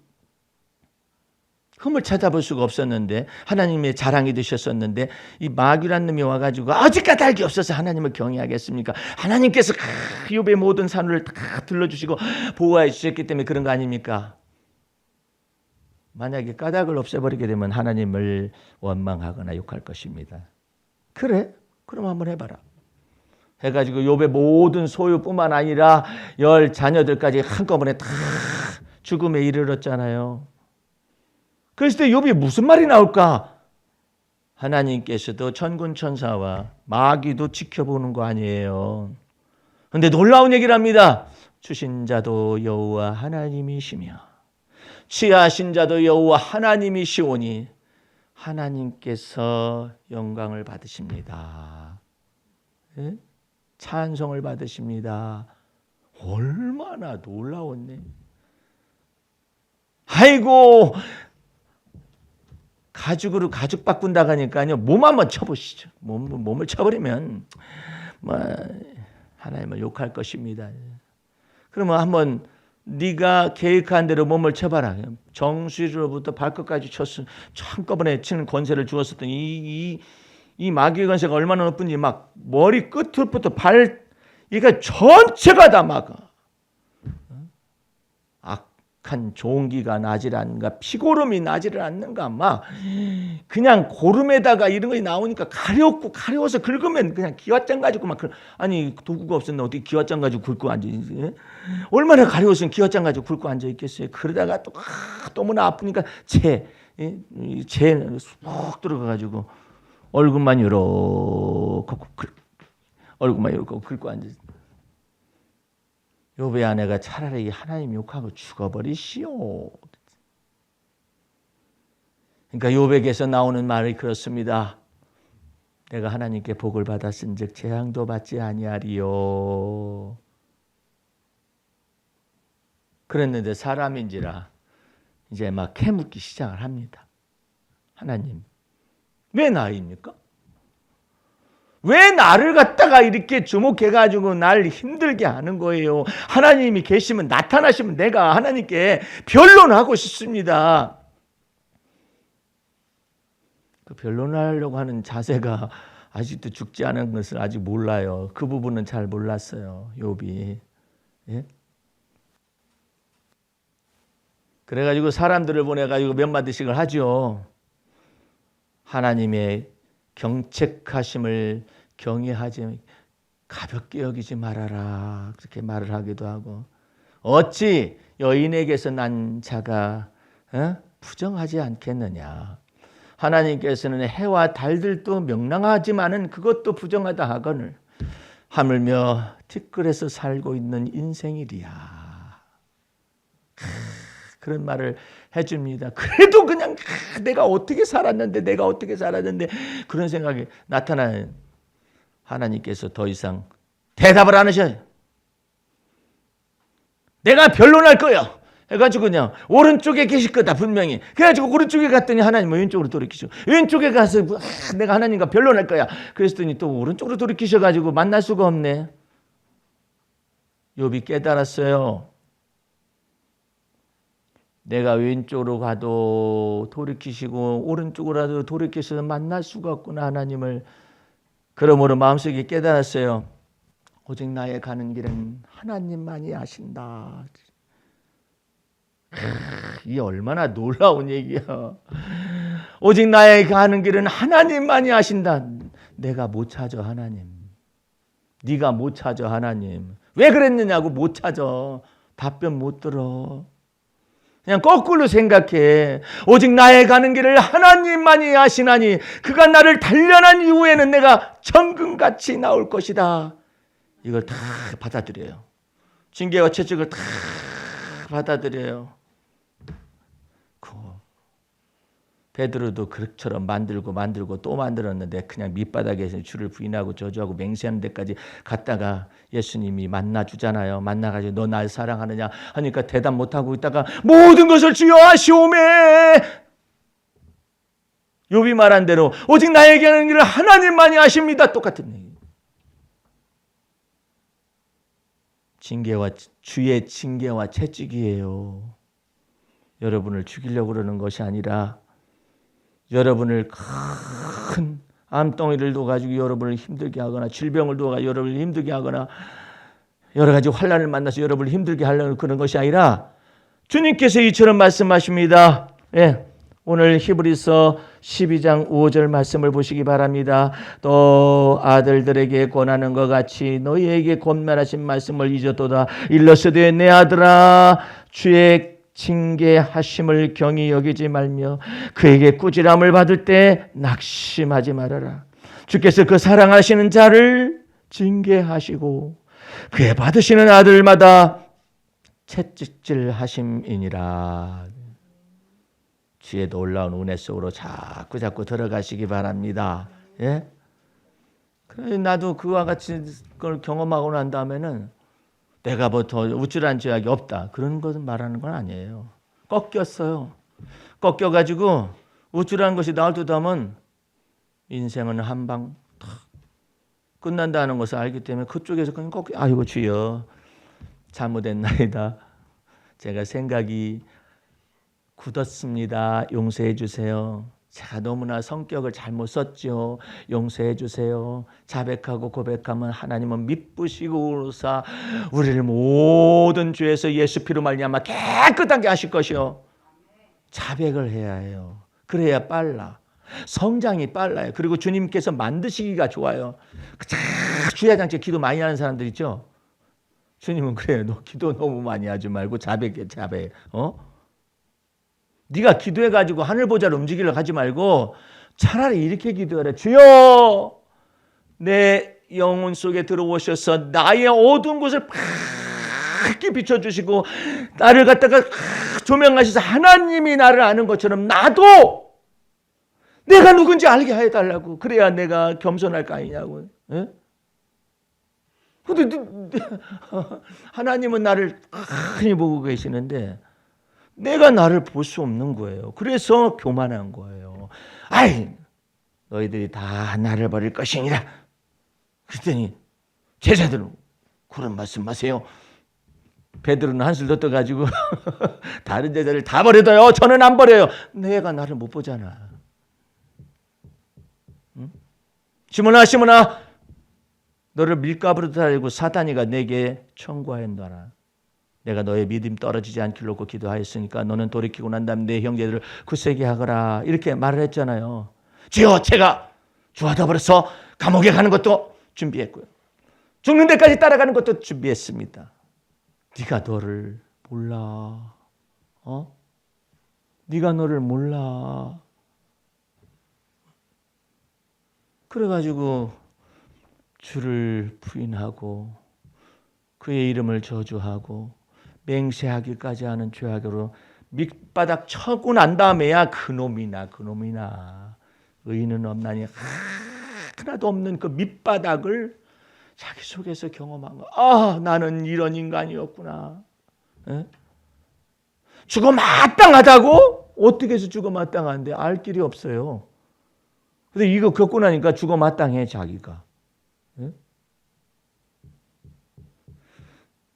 흠을 찾아볼 수가 없었는데, 하나님의 자랑이 되셨었는데, 이 마귀란 놈이 와가지고 아직 까닭이 없어서 하나님을 경외하겠습니까? 하나님께서 욥의 모든 산을 다 들러주시고 보호해 주셨기 때문에 그런 거 아닙니까? 만약에 까닭을 없애버리게 되면 하나님을 원망하거나 욕할 것입니다. 그래? 그럼 한번 해봐라. 해가지고 욥의 모든 소유뿐만 아니라 10 자녀들까지 한꺼번에 다 죽음에 이르렀잖아요. 그랬을 때 욥이 무슨 말이 나올까? 하나님께서도 천군 천사와 마귀도 지켜보는 거 아니에요. 그런데 놀라운 얘기를 합니다. 주신 자도 여호와 하나님이시며 취하신 자도 여호와 하나님이시오니 하나님께서 영광을 받으십니다. 네? 찬송을 받으십니다. 얼마나 놀라웠네. 아이고, 가죽 바꾼다고 하니까요, 몸 한번 쳐보시죠. 몸을 쳐버리면 뭐 하나님을 욕할 것입니다. 그러면 한번 네가 계획한 대로 몸을 쳐봐라. 정수리로부터 발끝까지 쳤어. 한꺼번에 치는 권세를 주었었던 이 마귀의 권세가 얼마나 높은지, 막 머리 끝부터 이가 전체가 다 막아. 악한 종기가 나질 않는가, 피고름이 나지를 않는가, 막 그냥 고름에다가 이런 것이 나오니까 가려워서 긁으면 그냥 기왓장 가지고 막, 아니 도구가 없었나 어떻게 기왓장 가지고 긁고 앉아 있어요? 얼마나 가려웠으면 기왓장 가지고 긁고 앉아 있겠어요? 그러다가 또무나 아프니까 채 쏙 들어가 가지고 얼굴만 이렇게 긁고 앉아. 욥의 아내가 차라리 하나님 욕하고 죽어버리시오. 그러니까 욥에게서 나오는 말이 그렇습니다. 내가 하나님께 복을 받았은즉 재앙도 받지 아니하리요. 그랬는데 사람인지라 이제 막 캐묻기 시작을 합니다. 하나님, 왜 나입니까? 왜 나를 갖다가 이렇게 주목해가지고 날 힘들게 하는 거예요? 하나님이 계시면, 나타나시면 내가 하나님께 변론하고 싶습니다. 그 변론하려고 하는 자세가 아직도 죽지 않은 것을 아직 몰라요. 그 부분은 잘 몰랐어요, 욥이. 예? 그래가지고 사람들을 보내가지고 몇 마디씩을 하죠. 하나님의 경책하심을 경외하지 가볍게 여기지 말아라, 그렇게 말을 하기도 하고, 어찌 여인에게서 난 자가 부정하지 않겠느냐. 하나님께서는 해와 달들도 명랑하지만은 그것도 부정하다 하거늘 하물며 티끌에서 살고 있는 인생이리야. 그런 말을 해줍니다. 그래도 그냥 내가 어떻게 살았는데 그런 생각이 나타나는 하나님께서 더 이상 대답을 안 하셔요. 내가 변론할 거야 해가지고 그냥 오른쪽에 계실 거다 분명히. 그래가지고 오른쪽에 갔더니 하나님은 왼쪽으로 돌이키시고, 왼쪽에 가서 내가 하나님과 변론할 거야 그랬더니 또 오른쪽으로 돌이키셔가지고 만날 수가 없네. 욥이 깨달았어요. 내가 왼쪽으로 가도 돌이키시고 오른쪽으로라도 돌이키셔서 만날 수가 없구나 하나님을. 그러므로 마음속에 깨달았어요. 오직 나의 가는 길은 하나님만이 아신다. 이게 얼마나 놀라운 얘기야. 오직 나의 가는 길은 하나님만이 아신다. 내가 못 찾아 하나님. 네가 못 찾아 하나님. 왜 그랬느냐고 못 찾아. 답변 못 들어. 그냥 거꾸로 생각해. 오직 나의 가는 길을 하나님만이 아시나니 그가 나를 단련한 이후에는 내가 정금같이 나올 것이다. 이걸 다 받아들여요. 징계와 채찍을 다 받아들여요. 베드로도 그처럼 만들고 또 만들었는데 그냥 밑바닥에서 주를 부인하고 저주하고 맹세하는 데까지 갔다가 예수님이 만나주잖아요. 만나가지고 너 날 사랑하느냐 하니까 대답 못하고 있다가 모든 것을 주여 아시오매. 욥이 말한 대로 오직 나에게 하는 길을 하나님만이 아십니다. 똑같은 얘기. 주의 징계와 채찍이에요. 여러분을 죽이려고 그러는 것이 아니라 여러분을 큰 암덩이를 둬가지고 여러분을 힘들게 하거나 질병을 둬가지고 여러분을 힘들게 하거나 여러 가지 환난을 만나서 여러분을 힘들게 하려는 그런 것이 아니라 주님께서 이처럼 말씀하십니다. 예, 오늘 히브리서 12장 5절 말씀을 보시기 바랍니다. 또 아들들에게 권하는 것 같이 너희에게 권면하신 말씀을 잊었도다. 일러스되 내 아들아 주의 징계하심을 경히 여기지 말며 그에게 꾸지람을 받을 때 낙심하지 말아라. 주께서 그 사랑하시는 자를 징계하시고 그의 받으시는 아들마다 채찍질 하심이니라. 주의 놀라운 은혜 속으로 자꾸 들어가시기 바랍니다. 예? 그래 나도 그와 같이 그걸 경험하고 난 다음에는 내가 뭐 더 우쭐한 죄악이 없다 그런 것은 말하는 건 아니에요. 꺾였어요. 꺾여가지고 우쭐한 것이 나올 듯 하면 인생은 한방 끝난다는 것을 알기 때문에 그쪽에서 그냥 아이고 주여 잘못했나이다. 제가 생각이 굳었습니다. 용서해 주세요. 제가 너무나 성격을 잘못 썼죠. 용서해 주세요. 자백하고 고백하면 하나님은 미쁘시고사 우리를 모든 죄에서 예수 피로 말미암아 깨끗하게 하실 것이요. 자백을 해야 해요. 그래야 빨라. 성장이 빨라요. 그리고 주님께서 만드시기가 좋아요. 주야장체 기도 많이 하는 사람들 있죠. 주님은 그래요. 너 기도 너무 많이 하지 말고 자백해. 네가 기도해가지고 하늘 보좌를 움직이려고 하지 말고 차라리 이렇게 기도하라. 주여 내 영혼 속에 들어오셔서 나의 어두운 곳을 밝게 비춰주시고 나를 갖다가 조명하셔서 하나님이 나를 아는 것처럼 나도 내가 누군지 알게 해달라고. 그래야 내가 겸손할 거 아니냐고. 에? 근데 하나님은 나를 흔히 보고 계시는데 내가 나를 볼 수 없는 거예요. 그래서 교만한 거예요. 아이, 너희들이 다 나를 버릴 것이니라. 그랬더니 제자들은 그런 말씀 마세요. 베드로는 한술 더 떠가지고 다른 제자를 다 버려도요, 저는 안 버려요. 내가 나를 못 보잖아. 응? 시몬아, 시몬아, 너를 밀가부로 달고 사탄이가 내게 청구하였노라. 내가 너의 믿음 떨어지지 않기를 놓고 기도하였으니까 너는 돌이키고 난 다음 내 형제들을 굳세게 하거라. 이렇게 말을 했잖아요. 주여, 제가 주하다 버려서 감옥에 가는 것도 준비했고요. 죽는 데까지 따라가는 것도 준비했습니다. 네가 너를 몰라. 네가 너를 몰라. 그래가지고 주를 부인하고 그의 이름을 저주하고 맹세하기까지 하는 죄악으로 밑바닥 쳐고 난 다음에야 그놈이나 의인은 없나니 하나도 없는 그 밑바닥을 자기 속에서 경험한 거. 아, 나는 이런 인간이었구나. 에? 죽어 마땅하다고? 어떻게 해서 죽어 마땅한데 알 길이 없어요. 근데 이거 겪고 나니까 죽어 마땅해 자기가. 에?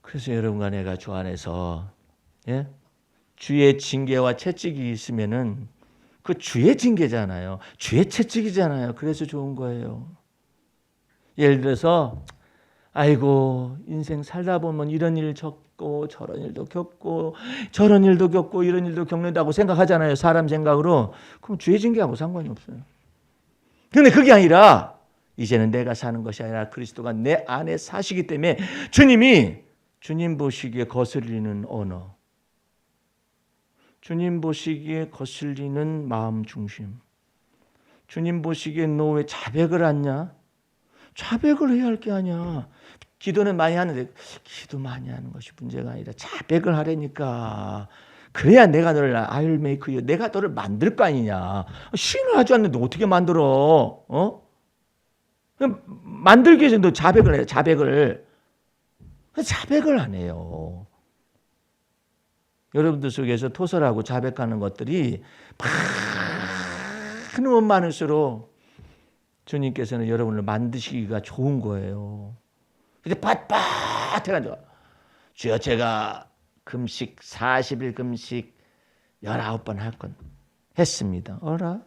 그래서 여러분과 내가 주 안에서 주의 징계와 채찍이 있으면은 그 주의 징계잖아요. 주의 채찍이잖아요. 그래서 좋은 거예요. 예를 들어서 아이고 인생 살다 보면 이런 일 겪고 저런 일도 겪고 저런 일도 겪고 이런 일도 겪는다고 생각하잖아요. 사람 생각으로. 그럼 주의 징계하고 상관이 없어요. 그런데 그게 아니라 이제는 내가 사는 것이 아니라 그리스도가 내 안에 사시기 때문에 주님이 주님 보시기에 거슬리는 언어, 주님 보시기에 거슬리는 마음 중심, 주님 보시기에 너 왜 자백을 하냐? 자백을 해야 할 게 아니야. 기도는 많이 하는데 기도 많이 하는 것이 문제가 아니라 자백을 하라니까. 그래야 내가 너를 I'll make you, 내가 너를 만들 거 아니냐. 시인을 하지 않는데 어떻게 만들어? 만들기 위해서 너 자백을 해. 자백을 안 해요. 여러분들 속에서 토설하고 자백하는 것들이 많으면 많을수록 주님께서는 여러분을 만드시기가 좋은 거예요. 근데 빳빳해가지고 주여 제가 금식 40일 금식 19번 할 건 했습니다. 어라?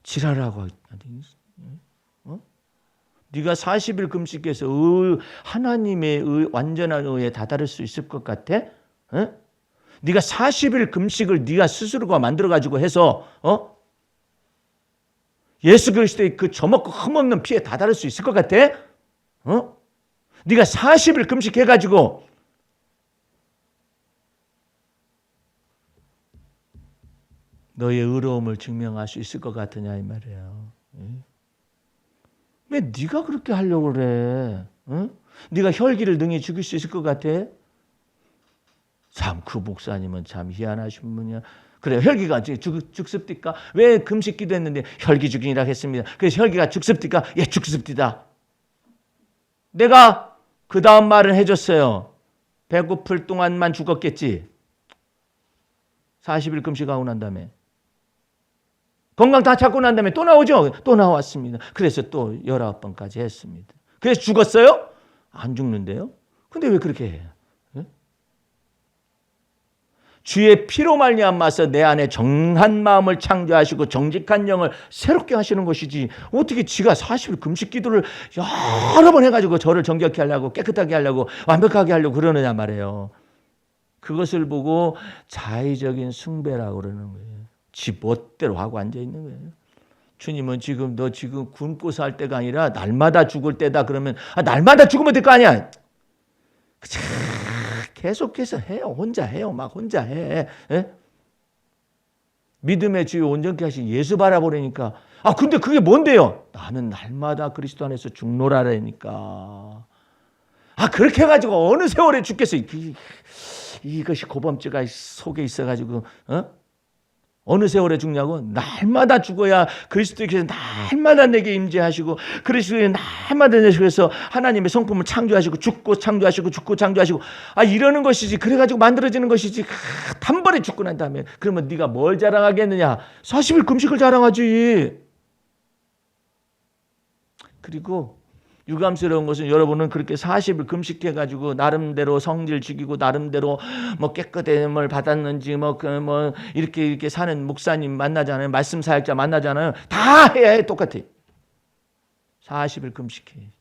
지랄하고 하니? 네가 40일 금식해서 하나님의 완전한 의에 다다를 수 있을 것 같아? 네가 40일 금식을 네가 스스로가 만들어가지고 해서 예수 그리스도의 그 저먹고 흠없는 피에 다다를 수 있을 것 같아? 네가 40일 금식해가지고 너의 의로움을 증명할 수 있을 것 같으냐 이 말이에요. 왜 네가 그렇게 하려고 그래? 네가 혈기를 능히 죽일 수 있을 것 같아? 참 그 목사님은 참 희한하신 분이야. 그래 혈기가 죽습니까? 왜 금식 기도했는데 혈기 죽이니라 했습니다. 그래서 혈기가 죽습니까? 예, 죽습니다. 내가 그 다음 말을 해줬어요. 배고플 동안만 죽었겠지. 40일 금식하고 난 다음에. 건강 다 찾고 난 다음에 또 나오죠. 또 나왔습니다. 그래서 또 19번까지 했습니다. 그래서 죽었어요? 안 죽는데요. 근데 왜 그렇게 해요? 주의 피로 말미암아서 내 안에 정한 마음을 창조하시고 정직한 영을 새롭게 하시는 것이지 어떻게 지가 40일 금식 기도를 여러 번 해가지고 저를 정결케 하려고 깨끗하게 하려고 완벽하게 하려고 그러느냐 말이에요. 그것을 보고 자의적인 숭배라고 그러는 거예요. 지 멋대로 하고 앉아있는 거예요. 주님은 지금 너 지금 굶고 살 때가 아니라 날마다 죽을 때다 그러면 날마다 죽으면 될 거 아니야. 계속해서 해요. 혼자 해요. 막 혼자 해. 에? 믿음의 주요 온전케 하신 예수 바라보려니까 근데 그게 뭔데요? 나는 날마다 그리스도 안에서 죽노라라니까. 그렇게 해가지고 어느 세월에 죽겠어. 이것이 고범죄가 속에 있어가지고 어느 세월에 죽냐고? 날마다 죽어야 그리스도께서 날마다 내게 임재하시고 그리스도께서 날마다 내셔서 하나님의 성품을 창조하시고 죽고 창조하시고 죽고 창조하시고 이러는 것이지. 그래가지고 만들어지는 것이지. 단번에 죽고 난 다음에 그러면 네가 뭘 자랑하겠느냐? 40일 금식을 자랑하지. 그리고 유감스러운 것은 여러분은 그렇게 40일 금식해가지고 나름대로 성질 죽이고 나름대로 뭐 깨끗함을 받았는지 뭐 이렇게 사는 목사님 만나잖아요. 말씀 사역자 만나잖아요. 다 해야 해. 똑같아. 40일 금식해.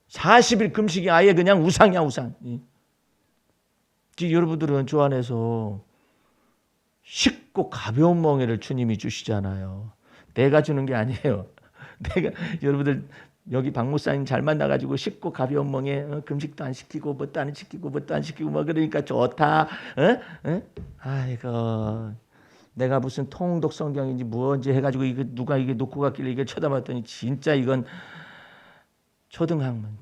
40일 금식이 아예 그냥 우상이야, 우상. 여러분들은 주 안에서 쉽고 가벼운 멍에를 주님이 주시잖아요. 내가 주는 게 아니에요. 여러분들 여기 박 목사님 잘 만나가지고 쉽고 가벼운 멍에 금식도 안 시키고 뭣도 안 시키고 뭣도 안 시키고 뭐 그러니까 좋다. 아이고 내가 무슨 통독 성경인지 뭔지 해가지고 이거 누가 이게 놓고 갔길래 이걸 쳐다봤더니 진짜 이건 초등학문.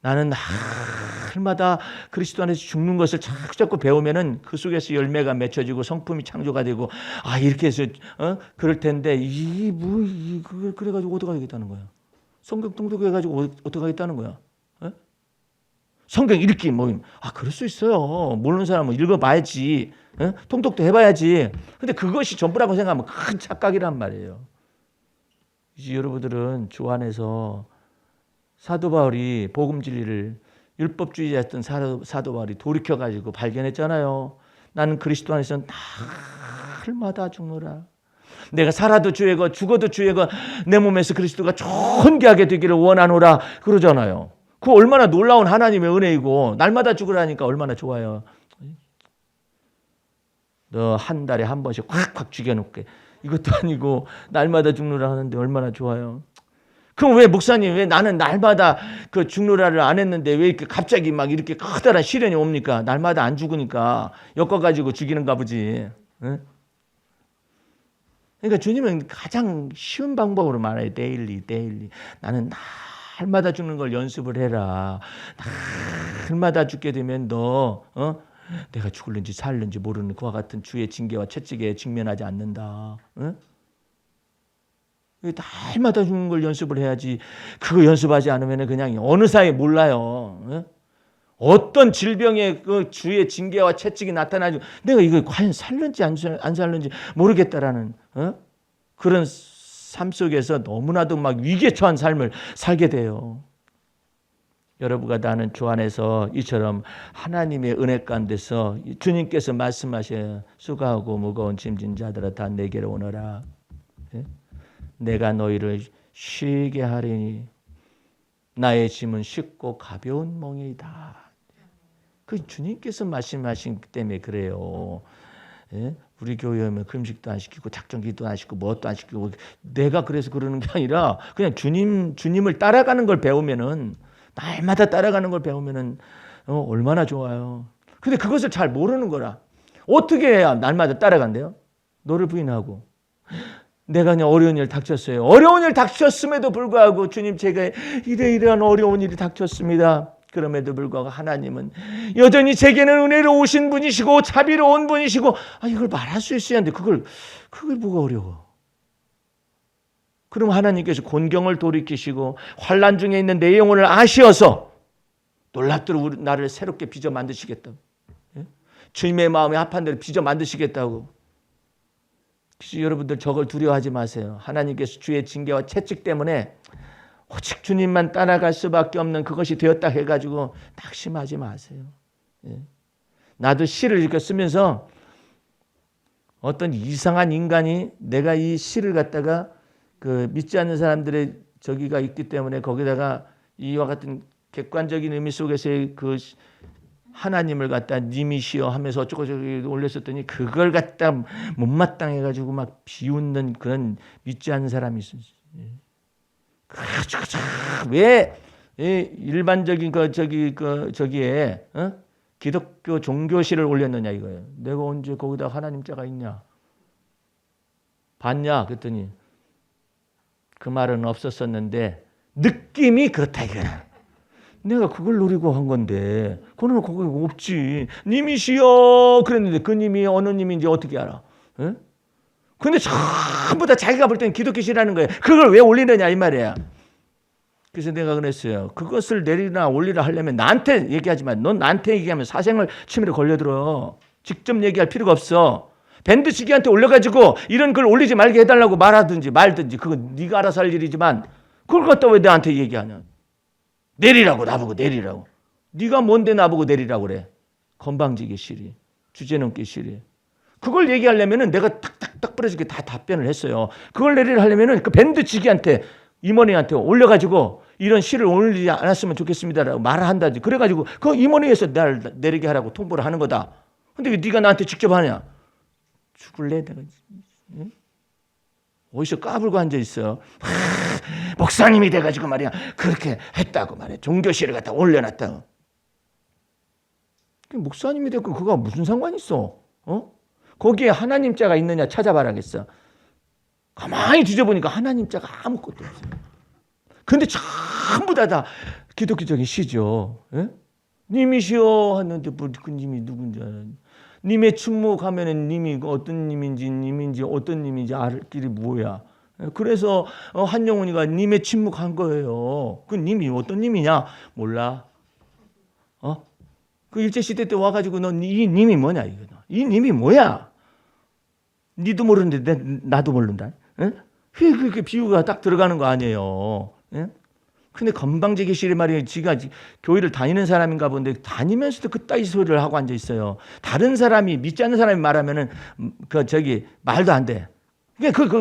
나는 날마다 그리스도 안에서 죽는 것을 자꾸 배우면은 그 속에서 열매가 맺혀지고 성품이 창조가 되고 이렇게 해서 그럴 텐데 그래가지고 어떻게 하겠다는 거야? 성경 통독해가지고 어떻게 하겠다는 거야? 성경 읽기 뭐 그럴 수 있어요. 모르는 사람은 읽어봐야지. 통독도 해봐야지. 근데 그것이 전부라고 생각하면 큰 착각이란 말이에요. 이제 여러분들은 주 안에서 사도 바울이 복음 진리를 율법주의자였던 사도 바울이 돌이켜가지고 발견했잖아요. 나는 그리스도 안에서 날마다 죽노라. 내가 살아도 주의 것 죽어도 주의 것 내 몸에서 그리스도가 존귀하게 되기를 원하노라 그러잖아요. 그 얼마나 놀라운 하나님의 은혜이고 날마다 죽으라니까 얼마나 좋아요. 너 한 달에 한 번씩 확 죽여놓게. 이것도 아니고 날마다 죽노라 하는데 얼마나 좋아요. 그럼 왜 목사님 왜 나는 날마다 그 죽노라를 안 했는데 왜 이렇게 갑자기 막 이렇게 커다란 시련이 옵니까? 날마다 안 죽으니까 엮어가지고 죽이는가 보지. 그러니까 주님은 가장 쉬운 방법으로 말해요. 데일리. 나는 날마다 죽는 걸 연습을 해라. 날마다 죽게 되면 너 내가 죽을는지 살는지 모르는 그와 같은 주의 징계와 채찍에 직면하지 않는다. 날마다 죽는 걸 연습을 해야지. 그거 연습하지 않으면 그냥 어느 사이에 몰라요. 어떤 질병의 그 주의 징계와 채찍이 나타나지 내가 이거 과연 살는지 안 살는지 모르겠다라는 그런 삶 속에서 너무나도 막 위기에 처한 삶을 살게 돼요. 여러분과 나는 주 안에서 이처럼 하나님의 은혜 가운데서 주님께서 말씀하셔요. 수고하고 무거운 짐진 자들아 다 내게로 오너라. 내가 너희를 쉬게 하리니 나의 짐은 쉽고 가벼운 멍이다. 그 주님께서 말씀하신 때문에 그래요. 우리 교회 오면 금식도 안 시키고 작정기도 안 시키고 뭣도 안 시키고 내가 그래서 그러는 게 아니라 그냥 주님을 따라가는 걸 배우면은 날마다 따라가는 걸 배우면은 얼마나 좋아요. 근데 그것을 잘 모르는 거라. 어떻게 해야 날마다 따라간대요? 너를 부인하고 내가 그냥 어려운 일 닥쳤어요. 어려운 일 닥쳤음에도 불구하고 주님 제가 이러이러한 어려운 일이 닥쳤습니다. 그럼에도 불구하고 하나님은 여전히 제게는 은혜로우신 분이시고 자비로운 분이시고 이걸 말할 수 있어야 하는데 그걸 뭐가 어려워. 그럼 하나님께서 곤경을 돌이키시고 환난 중에 있는 내 영혼을 아시어서 놀랍도록 나를 새롭게 빚어 만드시겠다고. 주님의 마음에 합한 대로 빚어 만드시겠다고. 그래서 여러분들 저걸 두려워하지 마세요. 하나님께서 주의 징계와 채찍 때문에 오직 주님만 따라갈 수밖에 없는 그것이 되었다 해가지고 낙심하지 마세요. 나도 시를 이렇게 쓰면서 어떤 이상한 인간이 내가 이 시를 갖다가 그 믿지 않는 사람들의 저기가 있기 때문에 거기다가 이와 같은 객관적인 의미 속에서의 그 하나님을 갖다 님이시여 하면서 어쩌고저쩌고 올렸었더니 그걸 갖다 못마땅해가지고 막 비웃는 그런 믿지 않는 사람이 있어요. 왜 일반적인 저기에 기독교 종교시를 올렸느냐 이거예요. 내가 언제 거기다 하나님 자가 있냐? 봤냐? 그랬더니 그 말은 없었었는데 느낌이 그렇다 이거야. 내가 그걸 노리고 한 건데 그거는 거기 없지. 님이시여 그랬는데 그 님이 어느 님인지 어떻게 알아? 예? 근데 전부 다 자기가 볼 때는 기독교시라는 거예요. 그걸 왜 올리느냐 이 말이야. 그래서 내가 그랬어요. 그것을 내리나 올리라 하려면 나한테 얘기하지 마. 넌 나한테 얘기하면 사생활 침해로 걸려들어. 직접 얘기할 필요가 없어. 밴드시기한테 올려가지고 이런 글 올리지 말게 해달라고 말하든지 말든지 그건 네가 알아서 할 일이지만 그걸 갖다 왜 나한테 얘기하냐. 내리라고 나보고 내리라고. 네가 뭔데 나보고 내리라고 그래. 건방지기 싫이. 주제넘기 싫이. 그걸 얘기하려면은 내가 탁탁탁 부러지게 다 답변을 했어요. 그걸 내리라 하려면은 그 밴드 지기한테 임원회한테 올려가지고 이런 시를 올리지 않았으면 좋겠습니다라고 말을 한다지. 그래가지고 그 임원회에서 날 내리게 하라고 통보를 하는 거다. 근데 왜 네가 나한테 직접 하냐? 죽을래 내가. 응? 어디서 까불고 앉아 있어. 목사님이 돼가지고 말이야 그렇게 했다고 말해. 종교시를 갖다 올려놨다고. 목사님이 되고 그거가 무슨 상관이 있어? 거기에 하나님 자가 있느냐 찾아봐라겠어. 가만히 뒤져보니까 하나님 자가 아무것도 없어요. 근데 전부 다 기독교적인 시죠. 예? 님이시여 하는데 그 님이 누군지 알아요. 님의 충목하면은 님이 어떤 님인지 어떤 님인지 알 길이 뭐야. 그래서 한영훈이가 님의 침묵한 거예요. 그 님이 어떤 님이냐? 몰라. 그 일제시대 때 와가지고 너 이 님이 뭐냐 이거. 이 님이 뭐야? 니도 모르는데 나도 모른다. 그게 비유가 딱 들어가는 거 아니에요. 근데 건방지게 시리 말이에요. 지가 교회를 다니는 사람인가 본데 다니면서도 그따위 소리를 하고 앉아 있어요. 다른 사람이 믿지 않는 사람이 말하면은 말도 안 돼.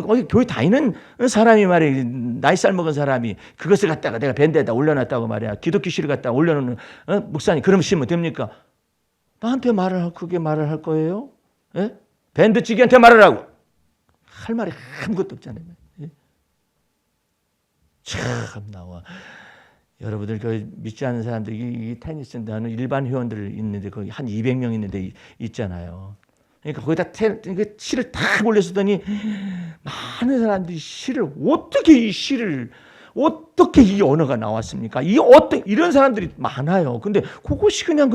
어디 교회 다니는 사람이 말이야. 나이 살 먹은 사람이 그것을 갖다가 내가 밴드에다 올려놨다고 말이야. 기독교 시를 갖다 올려놓는 목사님 그러면 시면 됩니까? 나한테 그게 말을 할 거예요? 예? 밴드 찌개한테 말을 하고 할 말이 아무것도 없잖아요. 예? 참 나와. 여러분들 그 믿지 않는 사람들 이 테니스 나는 일반 회원들 있는데 거기 한 200명 있는데 있잖아요. 그러니까 거기다 시를 탁 올렸더니 많은 사람들이 어떻게 이 언어가 나왔습니까? 이런 사람들이 많아요. 근데 그것이 그냥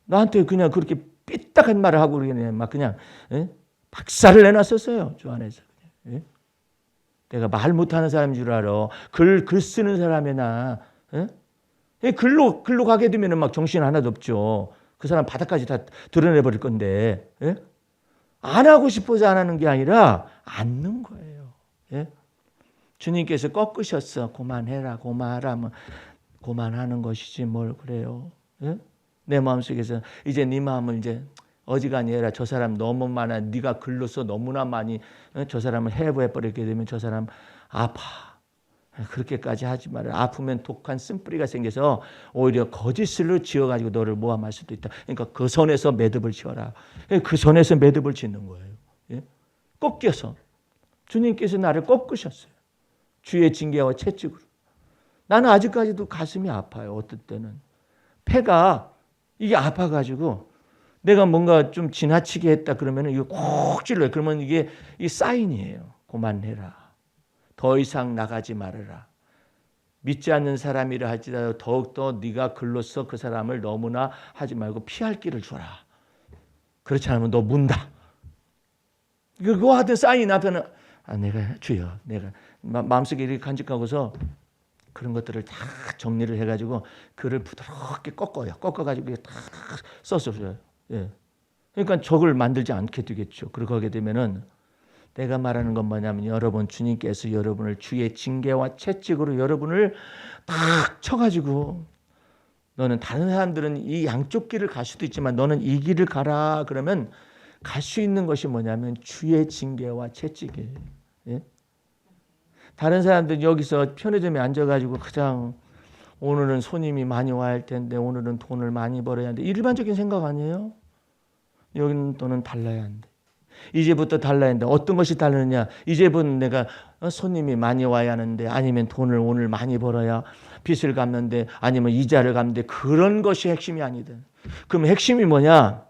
나한테 그냥 그렇게 삐딱한 말을 하고 그냥 박살을 내놨었어요. 주 안에서. 예? 내가 말 못하는 사람인 줄 알아. 글 쓰는 사람이나 글로 가게 되면 막 정신 하나도 없죠. 그 사람 바닥까지 다 드러내버릴 건데 안 하고 싶어서 안 하는 게 아니라 않는 거예요. 예? 주님께서 꺾으셨어. 그만해라. 그만하면 그만하는 것이지 뭘 그래요. 예? 내 마음속에서 이제 네 마음을 이제 어지간히 해라. 저 사람 너무 많아. 네가 글로써 너무나 많이 저 사람을 해부해버리게 되면 저 사람 아파. 그렇게까지 하지 마라. 아프면 독한 쓴뿌리가 생겨서 오히려 거짓으로 지어가지고 너를 모함할 수도 있다. 그러니까 그 선에서 매듭을 지어라. 그 선에서 매듭을 짓는 거예요. 예? 꺾여서. 주님께서 나를 꺾으셨어요. 주의 징계와 채찍으로. 나는 아직까지도 가슴이 아파요. 어떨 때는. 폐가 이게 아파가지고 내가 뭔가 좀 지나치게 했다 그러면 이거 꼭 찔러요. 그러면 이게 이 사인이에요. 그만해라. 더 이상 나가지 말아라. 믿지 않는 사람이라 할지라도 더욱더 네가 글로써 그 사람을 너무나 하지 말고 피할 길을 줘라. 그렇지 않으면 너 문다. 그거 하던 사인 앞에는 내가 주여 내가 마음속에 이렇게 간직하고서 그런 것들을 다 정리를 해가지고 글을 부드럽게 꺾어가지고 다 썼어요. 예. 그러니까 적을 만들지 않게 되겠죠. 그러게 되면은 내가 말하는 건 뭐냐면 여러분 주님께서 여러분을 주의 징계와 채찍으로 여러분을 딱 쳐가지고 너는 다른 사람들은 이 양쪽 길을 갈 수도 있지만 너는 이 길을 가라 그러면 갈 수 있는 것이 뭐냐면 주의 징계와 채찍이에요. 예? 다른 사람들은 여기서 편의점에 앉아가지고 그냥 오늘은 손님이 많이 와야 할 텐데 오늘은 돈을 많이 벌어야 하는데 일반적인 생각 아니에요? 여기는 돈은 달라야 한대. 이제부터 달라야 한다. 어떤 것이 다르느냐? 이제부터 내가 손님이 많이 와야 하는데 아니면 돈을 오늘 많이 벌어야 빚을 갚는데 아니면 이자를 갚는데 그런 것이 핵심이 아니다. 그럼 핵심이 뭐냐?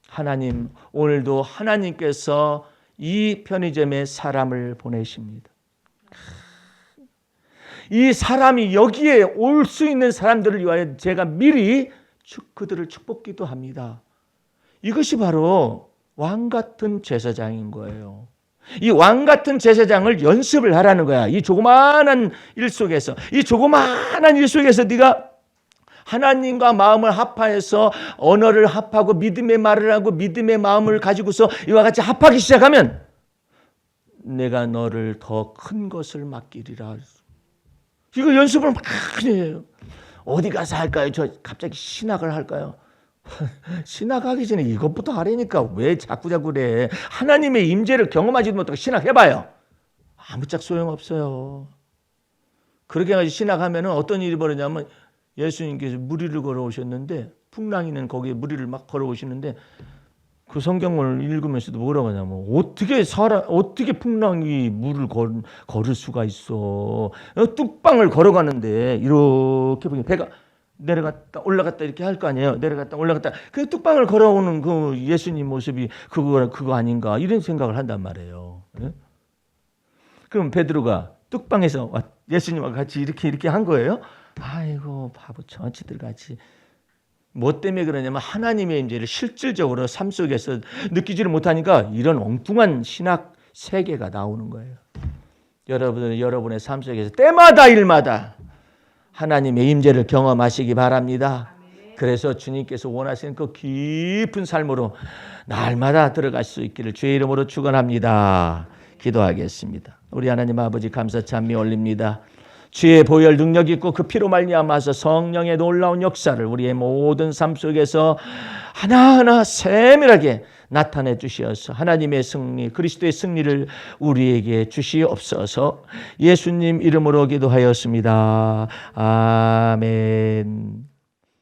하나님 오늘도 하나님께서 이 편의점에 사람을 보내십니다. 이 사람이 여기에 올 수 있는 사람들을 위하여 제가 미리 그들을 축복기도 합니다. 이것이 바로 왕 같은 제사장인 거예요. 이 왕 같은 제사장을 연습을 하라는 거야. 이 조그마한 일 속에서, 이 조그마한 일 속에서 네가 하나님과 마음을 합하여서 언어를 합하고 믿음의 말을 하고 믿음의 마음을 가지고서 이와 같이 합하기 시작하면 내가 너를 더 큰 것을 맡기리라. 이거 연습을 많이 해요. 어디 가서 할까요? 저 갑자기 신학을 할까요? 신학하기 전에 이것부터 하라니까 왜 자꾸 그래. 하나님의 임재를 경험하지도 못하고 신학해봐요. 아무짝 소용없어요. 그렇게 해가지고 신학하면 어떤 일이 벌어지냐면 예수님께서 무리를 걸어오셨는데 풍랑이는 거기에 무리를 막 걸어오시는데 그 성경을 읽으면서도 뭐라고 하냐면 어떻게 풍랑이 물을 걸을 수가 있어. 뚝방을 걸어가는데 이렇게 보면 배가 내려갔다 올라갔다 이렇게 할 거 아니에요. 내려갔다 올라갔다. 그 뚝방을 걸어오는 그 예수님 모습이 그거 아닌가 이런 생각을 한단 말이에요. 그럼 베드로가 뚝방에서 예수님과 같이 이렇게 한 거예요. 아이고 바보 천치들 같이. 뭐 때문에 그러냐면 하나님의 임재를 실질적으로 삶 속에서 느끼지를 못하니까 이런 엉뚱한 신학 세계가 나오는 거예요. 여러분은 여러분의 삶 속에서 때마다 일마다 하나님의 임재를 경험하시기 바랍니다. 그래서 주님께서 원하시는 그 깊은 삶으로 날마다 들어갈 수 있기를 주의 이름으로 축원합니다. 기도하겠습니다. 우리 하나님 아버지 감사 찬미 올립니다. 주의 보혈 능력 있고 그 피로 말미암아서 성령의 놀라운 역사를 우리의 모든 삶 속에서 하나하나 세밀하게 나타내 주시어서 하나님의 승리, 그리스도의 승리를 우리에게 주시옵소서. 예수님 이름으로 기도하였습니다. 아멘.